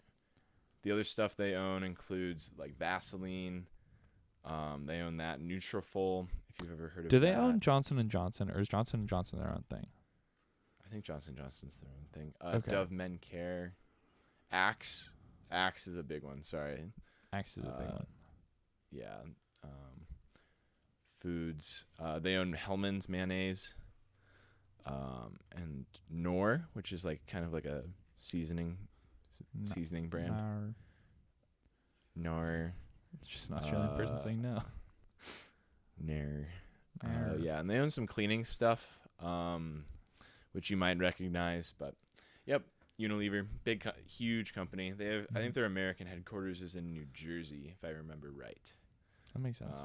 The other stuff they own includes like Vaseline. They own that. Nutrafol, if you've ever heard of that. Do they own Johnson & Johnson, or is Johnson & Johnson their own thing? I think Johnson & Johnson's their own thing. Okay. Dove Men Care. Axe. Axe is a big one. Sorry. Axe is a big one. Yeah. Foods. They own Hellmann's mayonnaise. And Knorr, which is like kind of like a seasoning brand. Knorr. It's just an Australian person saying no. Knorr. Yeah, and they own some cleaning stuff, which you might recognize. But, yep, Unilever, huge company. They have, I think their American headquarters is in New Jersey, if I remember right. That makes sense.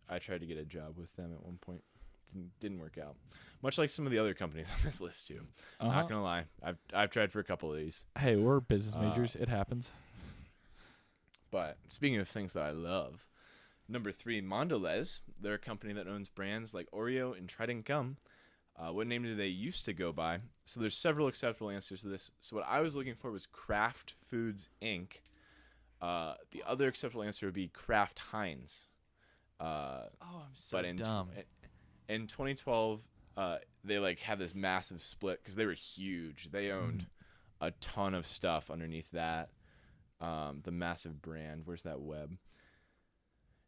I tried to get a job with them at one point. Didn't work out. Much like some of the other companies on this list too. Not gonna lie, I've tried for a couple of these. Hey, we're business majors. It happens. But speaking of things that I love, number 3, Mondelez. They're a company that owns brands like Oreo and Trident Gum. What name do they used to go by? So there's several acceptable answers to this. So what I was looking for was Kraft Foods Inc. The other acceptable answer would be Kraft Heinz. I'm so dumb. In 2012, they like had this massive split because they were huge. They owned a ton of stuff underneath that. The massive brand. Where's that web?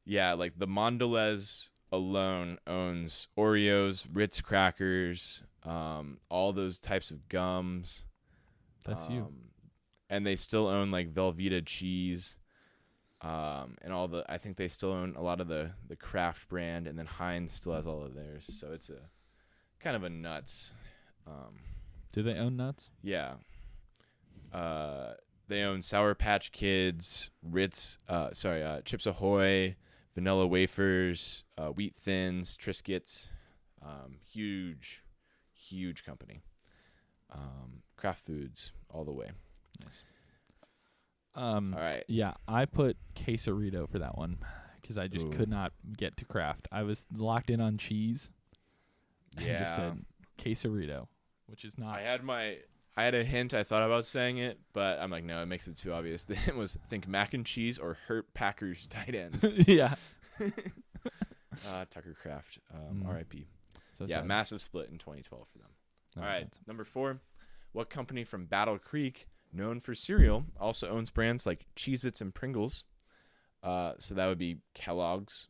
Yeah, like the Mondelez alone owns Oreos, Ritz crackers, all those types of gums. That's you. And they still own like Velveeta cheese. And I think they still own a lot of the Kraft brand, and then Heinz still has all of theirs. So it's a kind of a nuts. Do they own nuts? Yeah. They own Sour Patch Kids, Ritz, Chips Ahoy, vanilla wafers, wheat thins, Triscuits. Huge company. Kraft Foods all the way. Nice. All right. Yeah, I put quesarito for that one because I just could not get to Kraft. I was locked in on cheese. Yeah. I just said quesarito, which is not. I had a hint. I thought about saying it, but I'm like, no, it makes it too obvious. The hint was think mac and cheese or Hurt Packers tight end. Yeah. Tucker Kraft. R.I.P. So yeah, sad. Massive split in 2012 for them. That All makes right, sense. number 4. What company from Battle Creek, known for cereal, also owns brands like Cheez-Its and Pringles? So that would be Kellogg's.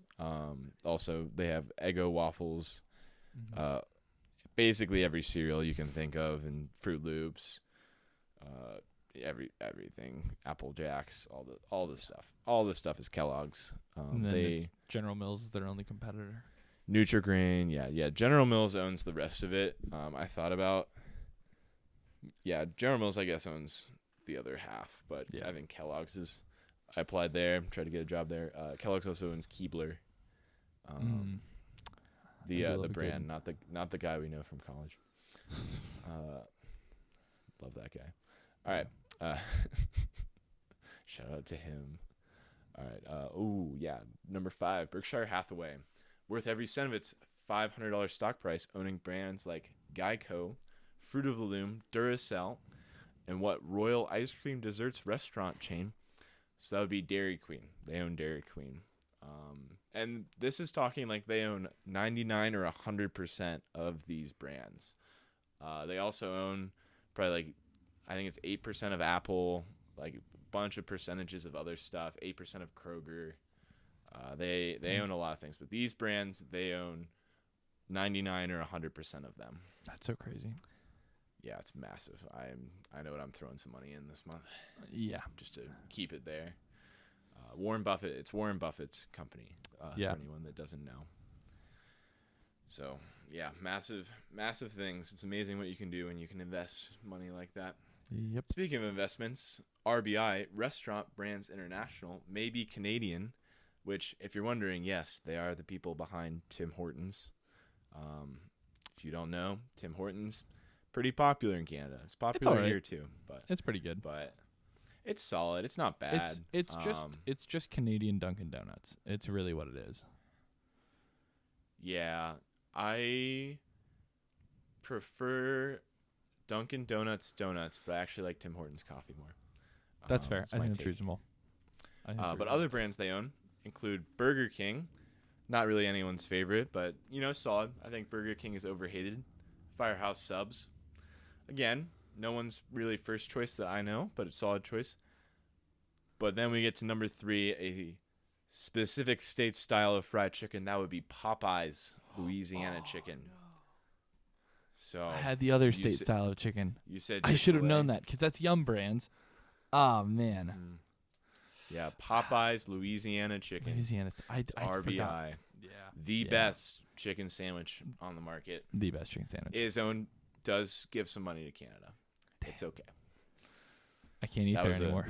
Also, they have Eggo waffles. Basically every cereal you can think of, and Fruit Loops, everything, Apple Jacks, all the stuff. All this stuff is Kellogg's. And then it's General Mills is their only competitor. Nutri-Grain, yeah. General Mills owns the rest of it. I thought about, General Mills I guess owns the other half, but I think Kellogg's is. I applied there, tried to get a job there. Kellogg's also owns Keebler. The brand, not the guy we know from college. Love that guy. All right. Shout out to him. All right. Number 5, Berkshire Hathaway, worth every cent of its $500 stock price, owning brands like Geico, Fruit of the Loom, Duracell, and what Royal Ice Cream Desserts restaurant chain? So that would be Dairy Queen. They own Dairy Queen. And this is talking like they own 99 or 100% of these brands. They also own probably like, I think it's 8% of Apple, like a bunch of percentages of other stuff, 8% of Kroger. They own a lot of things, but these brands, they own 99 or 100% of them. That's so crazy. Yeah, it's massive. I know what I'm throwing some money in this month. Yeah. Just to keep it there. Warren Buffett. It's Warren Buffett's company. For anyone that doesn't know. So yeah, massive things. It's amazing what you can do when you can invest money like that. Yep. Speaking of investments, RBI, Restaurant Brands International, may be Canadian, which, if you're wondering, yes, they are the people behind Tim Hortons. If you don't know, Tim Hortons, pretty popular in Canada. It's popular alright. here too, It's pretty good. but it's solid. It's not bad. It's just Canadian Dunkin' Donuts. It's really what it is. Yeah, I prefer Dunkin' Donuts, but I actually like Tim Hortons coffee more. That's fair. That's I my think it's take. reasonable. But other brands they own include Burger King. Not really anyone's favorite, but, solid. I think Burger King is overhated. Firehouse Subs. Again, no one's really first choice that I know, but it's a solid choice. But then we get to number 3, a specific state style of fried chicken. That would be Popeye's Louisiana chicken. So I had the other you state sa- style of chicken. You said I should have Chick-fil-A. known that because that's Yum Brands. Oh man, Yeah, Popeye's Louisiana chicken. Louisiana. I RBI. forgot. Yeah, The Yeah. best chicken sandwich on the market. the best chicken sandwich. Does give some money to Canada. It's okay. I can't eat That there was anymore.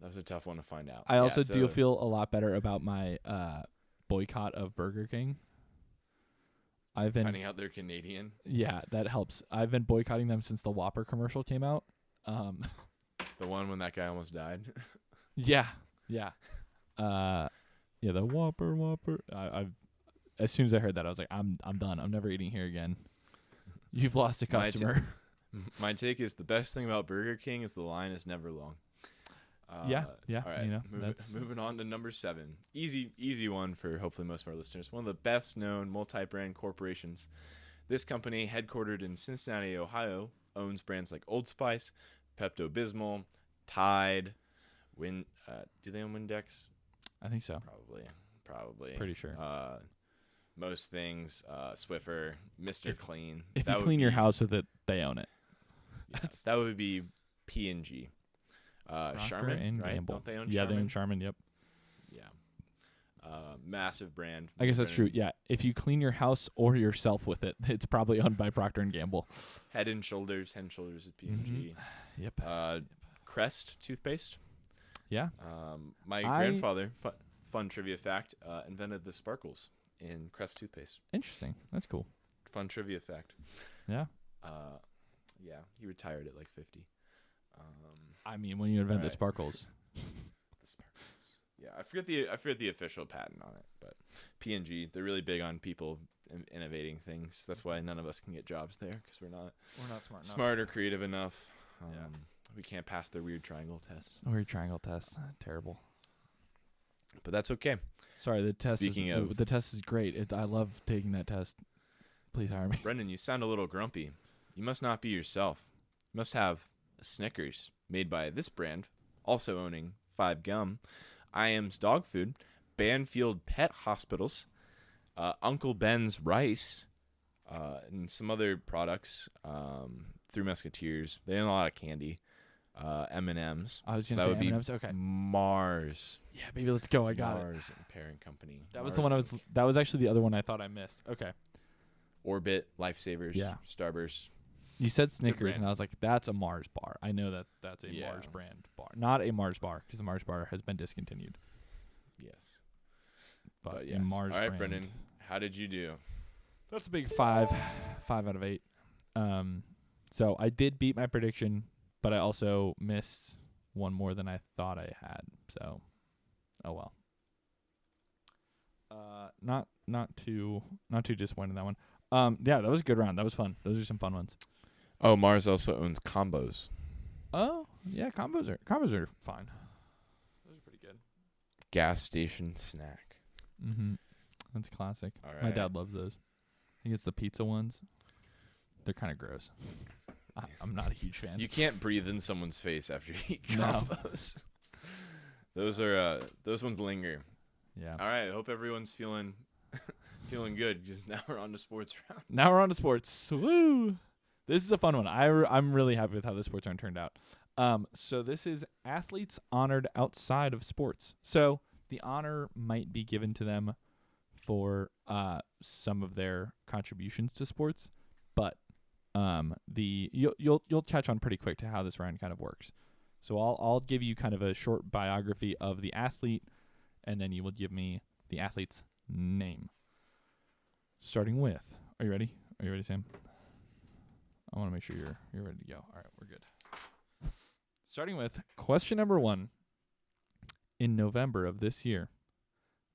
That was a tough one to find out. I Yeah, also it's do a- feel a lot better about my boycott of Burger King. I've been finding out they're Canadian. yeah, that helps. I've been boycotting them since the Whopper commercial came out. The one when that guy almost died. Yeah. The Whopper. I've as soon as I heard that, I was like, I'm done. I'm never eating here again. You've lost a My customer. My take is the best thing about Burger King is the line is never long. Yeah, All right. that's Moving on to number 7. Easy one for hopefully most of our listeners. One of the best known multi-brand corporations. This company, headquartered in Cincinnati, Ohio, owns brands like Old Spice, Pepto-Bismol, Tide, do they own Windex? I think so. Probably. Pretty sure. Most things, Swiffer, Mr. Clean. If That you would clean your be- house with it, they own it. yeah, that would be P&G. Procter Charmin, and right? Gamble. Don't they own Yeah, Charmin? they own Charmin. Yep. Yeah. Massive brand. I guess that's Been true. in Yeah, if you clean your house or yourself with it, it's probably owned by Procter and Gamble. Head and Shoulders is P&G. Yep. Crest toothpaste. Yeah. My I- grandfather, fun trivia fact, invented the sparkles in Crest toothpaste. Interesting. That's cool. Fun trivia fact. Yeah. Yeah, he retired at like 50. I mean, when you invent the Alright. sparkles. The sparkles. Yeah, I forget the official patent on it, but P&G, they're really big on people innovating things. That's why none of us can get jobs there because we're not smart or creative enough. We can't pass their weird triangle tests, Weird triangle test. Terrible. but that's okay. Sorry, the test. Speaking is, of- the test is great. I love taking that test. Please hire me. Brendan, you sound a little grumpy. You must not be yourself. You must have a Snickers made by this brand, also owning 5 Gum, I.M.'s Dog Food, Banfield Pet Hospitals, Uncle Ben's Rice, and some other products through Musketeers. They own a lot of candy, M&M's. I was So gonna that say would be M&Ms. Okay. Mars. Yeah, baby, let's go. I got it. Mars and Parent Company. That was the Mars, one That was actually the other one I thought I missed. Okay. Orbit, Lifesavers, Yeah. Starburst. You said Snickers, brand. and I was like, that's a Mars bar. I know that's a Yeah. Mars brand bar, not a Mars bar, because the Mars bar has been discontinued. Yes. But yes. a Mars All right, brand. Brendan, how did you do? That's a big 5 out of 8. So I did beat my prediction, but I also missed one more than I thought I had. So, oh well. Not too disappointed in that one. Yeah, that was a good round. That was fun. Those are some fun ones. Oh, Mars also owns Combos. Oh yeah, combos are fine. Those are pretty good. Gas station snack. Mm-hmm. That's classic. All My right. dad loves those. I think it's the pizza ones. They're kind of gross. I'm not a huge fan. You can't breathe in someone's face after you eat No. Combos. Those ones linger. Yeah. All right, I hope everyone's feeling good because now we're on to sports round. Now we're on to sports. Woo! This is a fun one. I'm really happy with how the sports round turned out. So this is athletes honored outside of sports. So the honor might be given to them for some of their contributions to sports, but you'll catch on pretty quick to how this round kind of works. So I'll give you kind of a short biography of the athlete, and then you will give me the athlete's name. Starting with, are you ready? Are you ready, Sam? I want to make sure you're ready to go. All right, we're good. Starting with question number 1. In November of this year,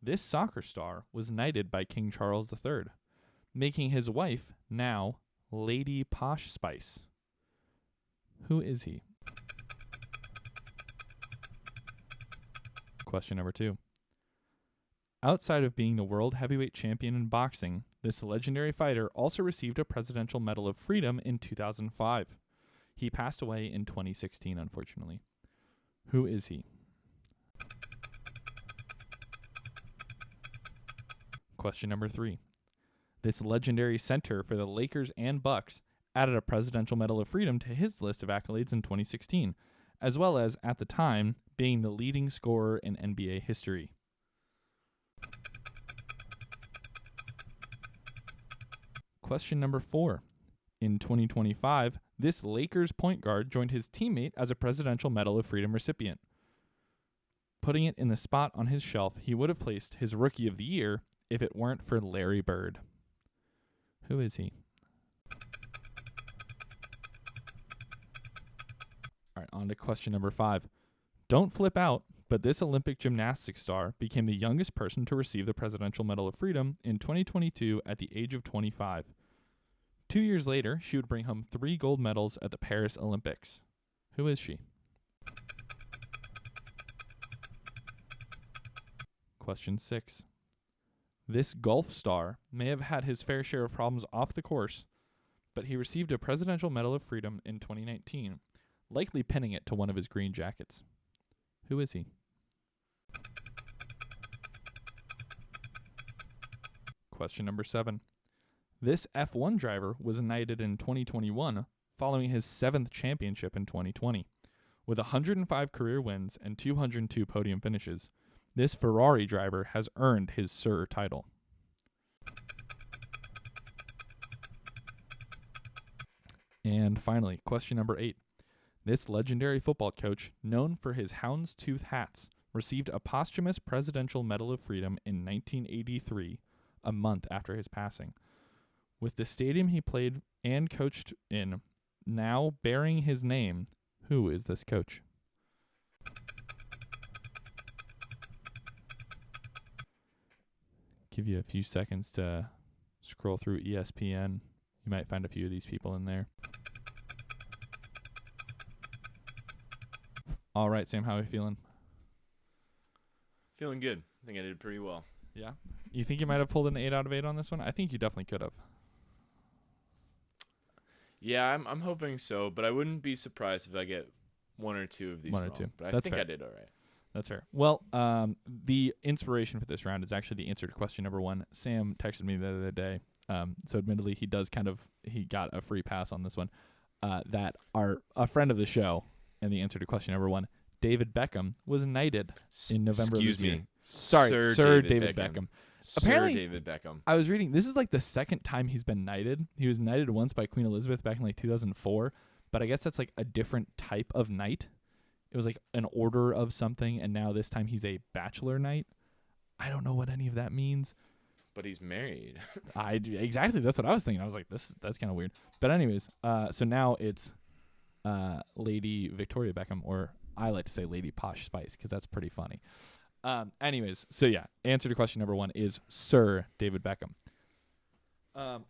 this soccer star was knighted by King Charles III, making his wife now Lady Posh Spice. Who is he? Question number 2. Outside of being the world heavyweight champion in boxing, this legendary fighter also received a Presidential Medal of Freedom in 2005. He passed away in 2016, unfortunately. Who is he? Question number 3. This legendary center for the Lakers and Bucks added a Presidential Medal of Freedom to his list of accolades in 2016, as well as, at the time, being the leading scorer in NBA history. Question number 4. In 2025, this Lakers point guard joined his teammate as a Presidential Medal of Freedom recipient. Putting it in the spot on his shelf he would have placed his Rookie of the Year if it weren't for Larry Bird. Who is he? All right, on to question number 5. Don't flip out, but this Olympic gymnastics star became the youngest person to receive the Presidential Medal of Freedom in 2022 at the age of 25. 2 years later, she would bring home 3 gold medals at the Paris Olympics. Who is she? Question 6. This golf star may have had his fair share of problems off the course, but he received a Presidential Medal of Freedom in 2019, likely pinning it to one of his green jackets. Who is he? Question number 7. This F1 driver was knighted in 2021 following his 7th championship in 2020. With 105 career wins and 202 podium finishes, this Ferrari driver has earned his Sir title. And finally, question number 8. This legendary football coach, known for his houndstooth hats, received a posthumous Presidential Medal of Freedom in 1983, a month after his passing. With the stadium he played and coached in now bearing his name, who is this coach? Give you a few seconds to scroll through ESPN. You might find a few of these people in there. All right, Sam, how are you feeling? Feeling good. I think I did pretty well. Yeah? You think you might have pulled an 8 out of 8 on this one? I think you definitely could have. Yeah, I'm hoping so, but I wouldn't be surprised if I get 1 or 2 of these wrong. But I think fair. I did all right. That's fair. Well, the inspiration for this round is actually the answer to question number 1. Sam texted me the other day. So admittedly, he got a free pass on this one. That a friend of the show, and the answer to question number 1, David Beckham, was knighted in November. Excuse of this me. year. Sorry, Sir David Beckham. Apparently, Sir David Beckham. I was reading, this is like the second time he's been knighted. He was knighted once by Queen Elizabeth back in like 2004, but I guess that's like a different type of knight. It was like an order of something, and now this time he's a bachelor knight. I don't know what any of that means. But he's married. Exactly, that's what I was thinking. I was like, that's kind of weird. But anyways, so now it's Lady Victoria Beckham, or I like to say Lady Posh Spice, because that's pretty funny. Anyways, so yeah, answer to question number 1 is Sir David Beckham.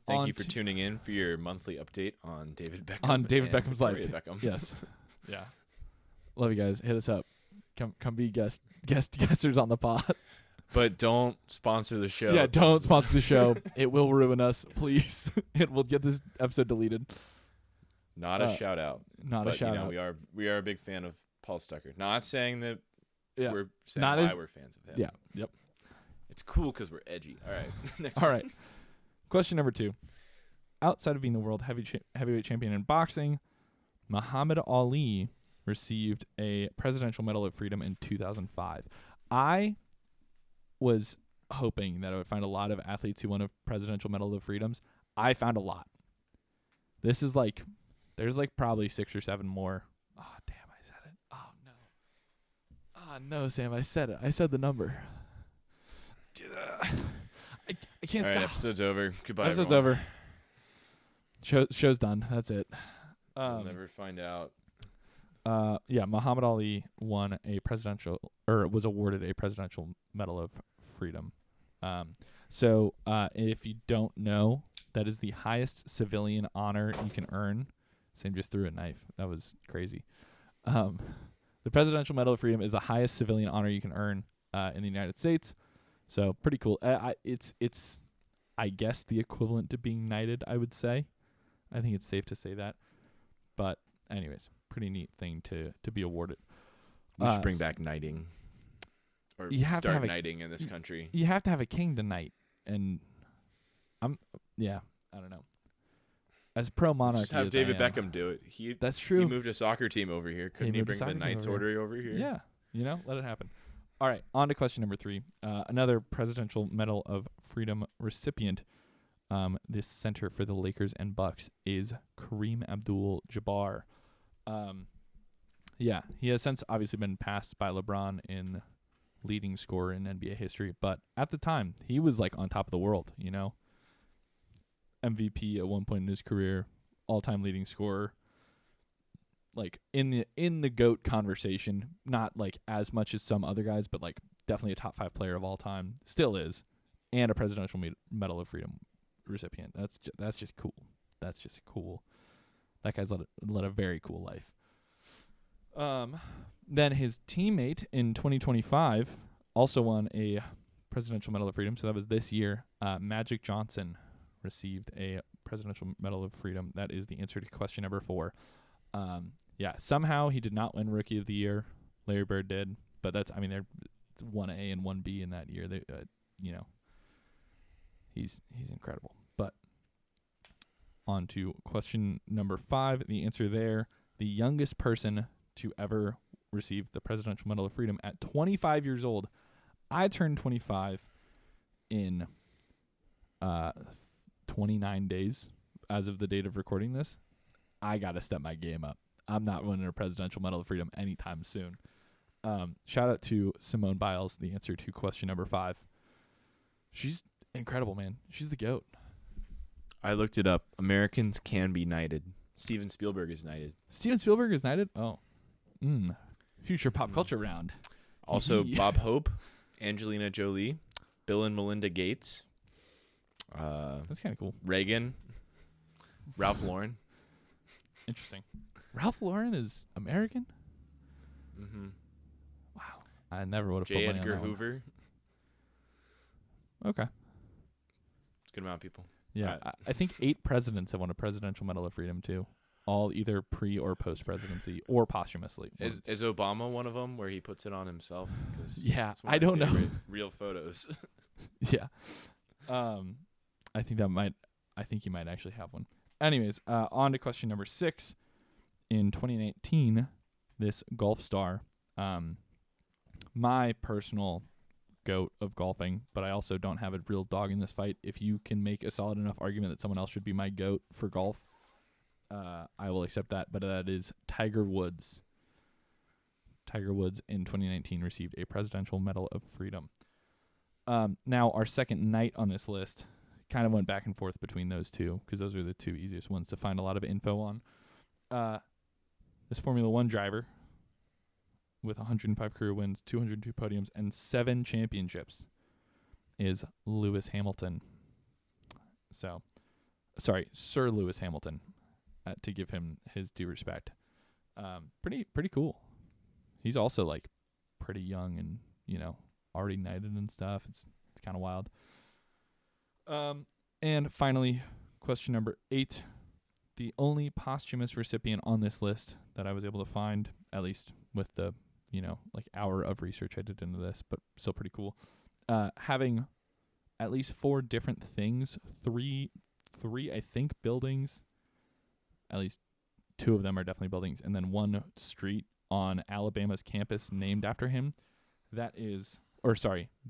Thank you for tuning in for your monthly update on David Beckham. On David and Beckham's Victoria life. Beckham. Yes. Yeah. Love you guys. Hit us up. Come be guesters on the pod. But don't sponsor the show. Yeah, don't sponsor the show. It will ruin us, please. It will get this episode deleted. Not a shout out. Not a shout out. We are a big fan of Paul Stucker. Not saying that we're saying not why we're fans of him. Yeah. Yep. It's cool because we're edgy. All right. Next All one. right. Question number 2. Outside of being the world heavyweight champion in boxing, Muhammad Ali received a Presidential Medal of Freedom in 2005. I was hoping that I would find a lot of athletes who won a Presidential Medal of Freedoms. I found a lot. This is like, there's like probably 6 or 7 more. Oh, damn, I said it. Oh, no. Oh, no, Sam, I said it. I said the number. I can't All right, stop. episode's over. Goodbye, Episode's everyone. over. Show's done. That's it. We'll never find out. Muhammad Ali was awarded a Presidential Medal of Freedom. If you don't know, that is the highest civilian honor you can earn. Sam just threw a knife. That was crazy. The Presidential Medal of Freedom is the highest civilian honor you can earn in the United States. So pretty cool. It's I guess the equivalent to being knighted, I would say. I think it's safe to say that. But anyways, pretty neat thing to be awarded. We should bring back knighting. Or You have to start have knighting in this country. You have to have a king to knight, and I don't know. As pro monarchy, Just have as David I am, Beckham do it. That's true. He moved a soccer team over here. Couldn't he moved a bring the soccer team Knights over Order over here? Yeah, let it happen. All right, on to question number 3. Another Presidential Medal of Freedom recipient. This center for the Lakers and Bucks is Kareem Abdul-Jabbar. He has since obviously been passed by LeBron in leading scorer in NBA history, but at the time he was like on top of the world, MVP at one point in his career, all-time leading scorer, like in the GOAT conversation, not like as much as some other guys, but like definitely a top 5 player of all time, still is, and a Presidential Medal of Freedom recipient. That's just cool. That's just cool. That guy's led a very cool life. Then his teammate in 2025 also won a Presidential Medal of Freedom. So that was this year. Magic Johnson received a Presidential Medal of Freedom. That is the answer to question number 4. Somehow he did not win Rookie of the Year. Larry Bird did, but they're 1A and 1B in that year. They, he's incredible. But on to question number 5. The answer there: the youngest person to ever receive the Presidential Medal of Freedom at 25 years old. I turned 25 in 29 days as of the date of recording this. I got to step my game up. I'm not winning a Presidential Medal of Freedom anytime soon. Shout out to Simone Biles, the answer to question number 5. She's incredible, man. She's the GOAT. I looked it up. Americans can be knighted. Steven Spielberg is knighted. Steven Spielberg is knighted? Oh. Future pop culture round. Also, Bob Hope, Angelina Jolie, Bill and Melinda Gates. That's kind of cool. Reagan, Ralph Lauren. Interesting. Ralph Lauren is American? Mm-hmm. Wow. I never would have put J. money on Edgar that one. Hoover. Okay. It's a good amount of people. Yeah. I think 8 presidents have won a Presidential Medal of Freedom, too. All either pre or post presidency or posthumously. Is Obama one of them where he puts it on himself? Yeah, it's one I of my don't know. favorite real photos. Yeah. I think you might actually have one. Anyways, on to question number 6. In 2019, this golf star, my personal GOAT of golfing, but I also don't have a real dog in this fight. If you can make a solid enough argument that someone else should be my GOAT for golf, I will accept that, but that is Tiger Woods. Tiger Woods in 2019 received a Presidential Medal of Freedom. Now, our second knight on this list kind of went back and forth between those two because those are the 2 easiest ones to find a lot of info on. This Formula One driver with 105 career wins, 202 podiums, and 7 championships is Lewis Hamilton. Sir Lewis Hamilton, to give him his due respect. Pretty cool. He's also like pretty young and already knighted and stuff. It's kind of wild. And finally, question number 8. The only posthumous recipient on this list that I was able to find, at least with the, hour of research I did into this, but still pretty cool. Having at least 4 different things, three, I think, buildings. At least 2 of them are definitely buildings, and then 1 street on Alabama's campus named after him.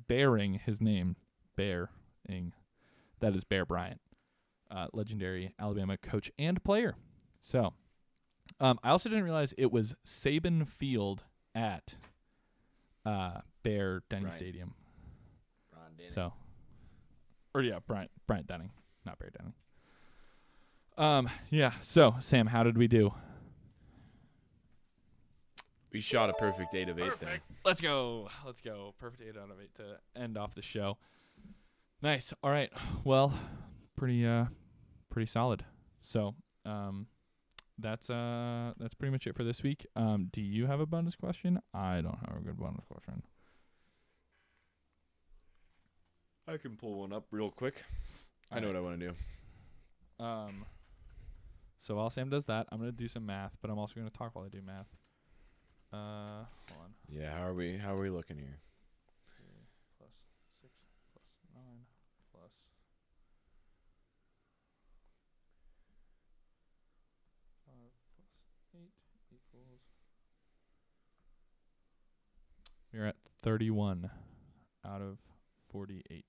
Bearing his name, that is Bear Bryant, legendary Alabama coach and player. So, I also didn't realize it was Saban Field at Bear Denny Stadium. Bryant Denny. Bryant Denny, not Bear Denny. Yeah. So, Sam, how did we do? We shot a perfect 8 of 8 there. Let's go. Perfect 8 out of 8 to end off the show. Nice. All right. Well, pretty solid. So, that's pretty much it for this week. Do you have a bonus question? I don't have a good bonus question. I can pull one up real quick. I know what I want to do. So while Sam does that, I'm gonna do some math, but I'm also gonna talk while I do math. Hold on. Yeah, how are we looking here? 3 plus 6 plus 9 plus 5 plus 8 equals. We're at 31 out of 48.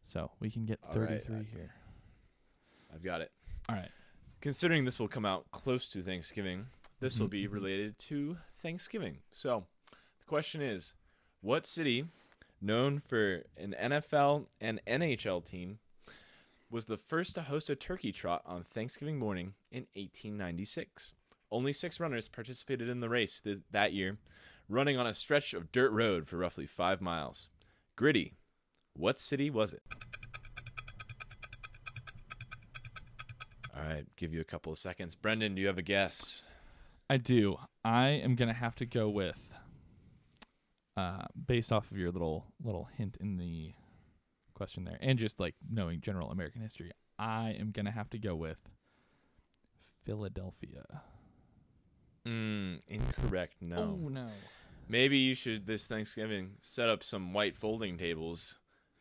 So we can get All right, 33 here. I've got it. All right. Considering this will come out close to Thanksgiving, this will be related to Thanksgiving. So, the question is, what city, known for an NFL and NHL team, was the first to host a turkey trot on Thanksgiving morning in 1896? Only 6 runners participated in the race that year, running on a stretch of dirt road for roughly 5 miles. Gritty, what city was it? All right, give you a couple of seconds. Brendan, do you have a guess? I do. I am gonna have to go with, based off of your little hint in the question there, and just like knowing general American history, I am gonna have to go with Philadelphia. Incorrect. No. Oh no. Maybe you should this Thanksgiving set up some white folding tables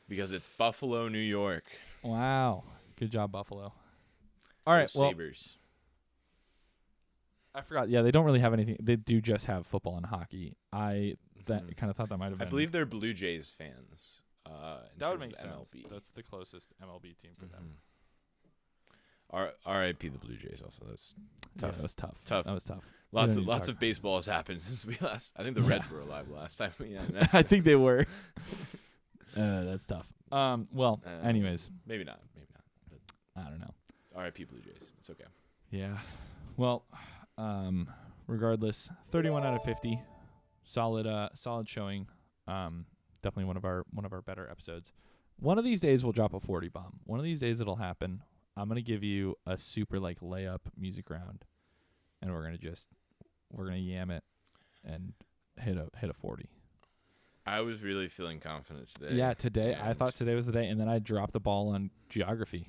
because it's Buffalo, New York. Wow. Good job, Buffalo. All right. Go Well, Sabres. I forgot. Yeah, they don't really have anything. They do just have football and hockey. I kind of thought that might have been. I believe they're Blue Jays fans. that would in make terms of sense. MLB. That's the closest MLB team for them. R.I.P. the Blue Jays. Also, that's tough. Yeah, that was tough. Tough. That was tough. Lots of baseball has happened since we last. I think the Reds were alive last time. Yeah, I think they were. That's tough. Well, anyways, maybe not. But I don't know. R.I.P. Blue Jays. It's okay. Yeah. Well, regardless, 31 out of 50, solid showing. Definitely one of our better episodes. One of these days we'll drop a 40 bomb. One of these days it'll happen. I'm gonna give you a super like layup music round, and we're gonna yam it and hit a 40. I was really feeling confident today. Yeah, today I and thought today was the day, and then I dropped the ball on geography.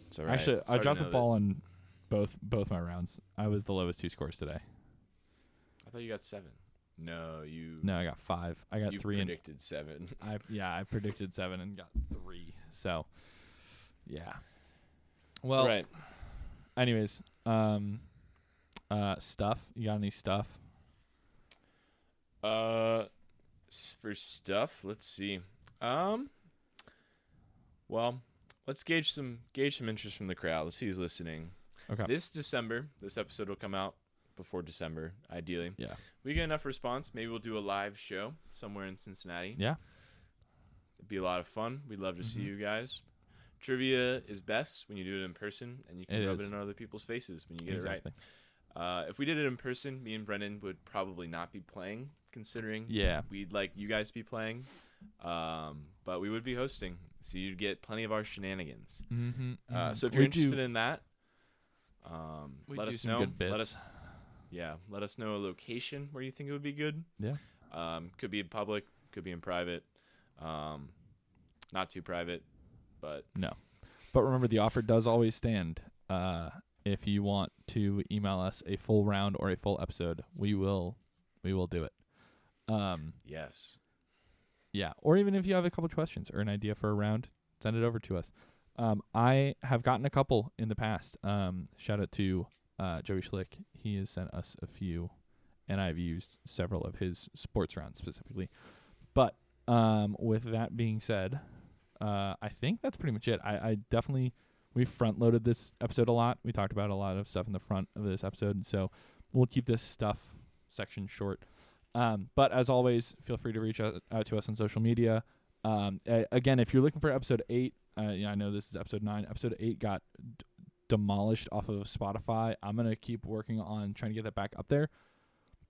It's all right. Actually, It's I hard to dropped the know ball on both my rounds. I was the lowest 2 scores today. I thought you got 7. No, you. No, I got 5. I got you 3 predicted 7. I predicted 7 and got 3. So, yeah. It's Well, all right. anyways, stuff. You got any stuff? For stuff, let's see. Well, let's gauge some interest from the crowd. Let's see who's listening. Okay. This December, this episode will come out before December, ideally. Yeah. We get enough response, maybe we'll do a live show somewhere in Cincinnati. Yeah. It'd be a lot of fun. We'd love to see you guys. Trivia is best when you do it in person, and you can It rub is. it in other people's faces when you get Exactly. it right. If we did it in person, me and Brendan would probably not be playing, considering Yeah. we'd like you guys to be playing. But we would be hosting, so you'd get plenty of our shenanigans. Mm-hmm. So if you're interested in that, we let do us some know. good bits. Let us know a location where you think it would be good. Yeah. Could be in public, could be in private. Not too private, but No. But remember, the offer does always stand. If you want to email us a full round or a full episode, we will do it. yes. Yeah. Or even if you have a couple questions or an idea for a round, send it over to us. I have gotten a couple in the past. Shout out to Joey Schlick. He has sent us a few, and I've used several of his sports rounds specifically. But with that being said, I think that's pretty much it. I definitely, we front loaded this episode a lot. We talked about a lot of stuff in the front of this episode, so we'll keep this stuff section short. But as always, feel free to reach out to us on social media. Again, if you're looking for episode 8, I know this is episode 9. Episode 8 got demolished off of Spotify. I'm going to keep working on trying to get that back up there.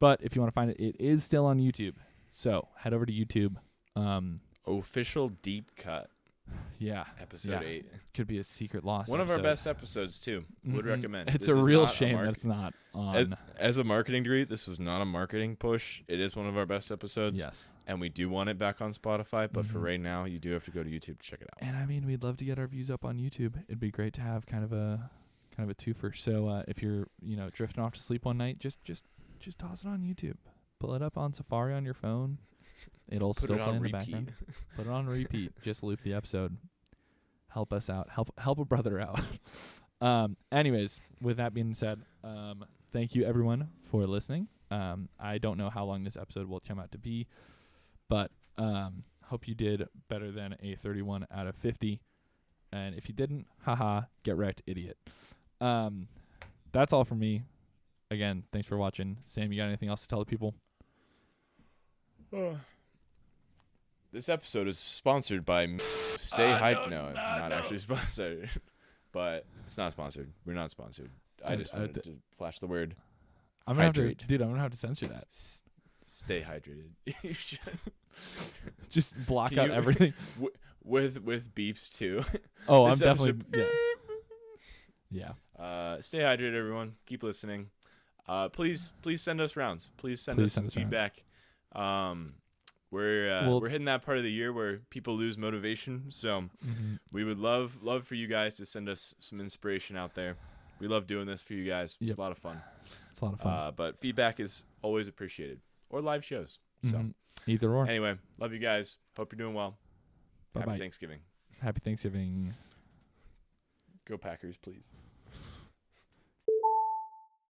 But if you want to find it, it is still on YouTube. So head over to YouTube. Official deep cut. Yeah. Episode 8. Could be a secret loss. One of our episode. best episodes, too. Would recommend. It's This a is real not a shame that it's not on. As a marketing degree, this was not a marketing push. It is one of our best episodes. Yes. And we do want it back on Spotify, but for right now, you do have to go to YouTube to check it out. And I mean, we'd love to get our views up on YouTube. It'd be great to have kind of a twofer. So if you're drifting off to sleep one night, just toss it on YouTube. Pull it up on Safari on your phone. It'll still play in the background. Put it on repeat. Just loop the episode. Help us out. Help a brother out. Anyways, with that being said, thank you everyone for listening. I don't know how long this episode will come out to be, but hope you did better than a 31 out of 50. And if you didn't, haha, get wrecked, idiot. That's all from me. Again, thanks for watching. Sam, you got anything else to tell the people? This episode is sponsored by Stay Hydrated. No, not actually sponsored. But it's not sponsored. We're not sponsored. I just wanted to flash the word. I'm gonna hydrate. I'm gonna have to censor that. Stay hydrated. You should. Just block Can out you- everything. with beeps too. Oh, I'm This definitely episode- yeah. Stay hydrated, everyone. Keep listening. Please send us rounds. Please send Please us some send us rounds. feedback. We're hitting that part of the year where people lose motivation, so we would love for you guys to send us some inspiration out there. We love doing this for you guys. It's Yep. a lot of fun. It's a lot of fun. But feedback is always appreciated, or live shows. So Either or. anyway, love you guys. Hope you're doing well. Bye-bye. Happy Thanksgiving. Happy Thanksgiving. Go Packers, please.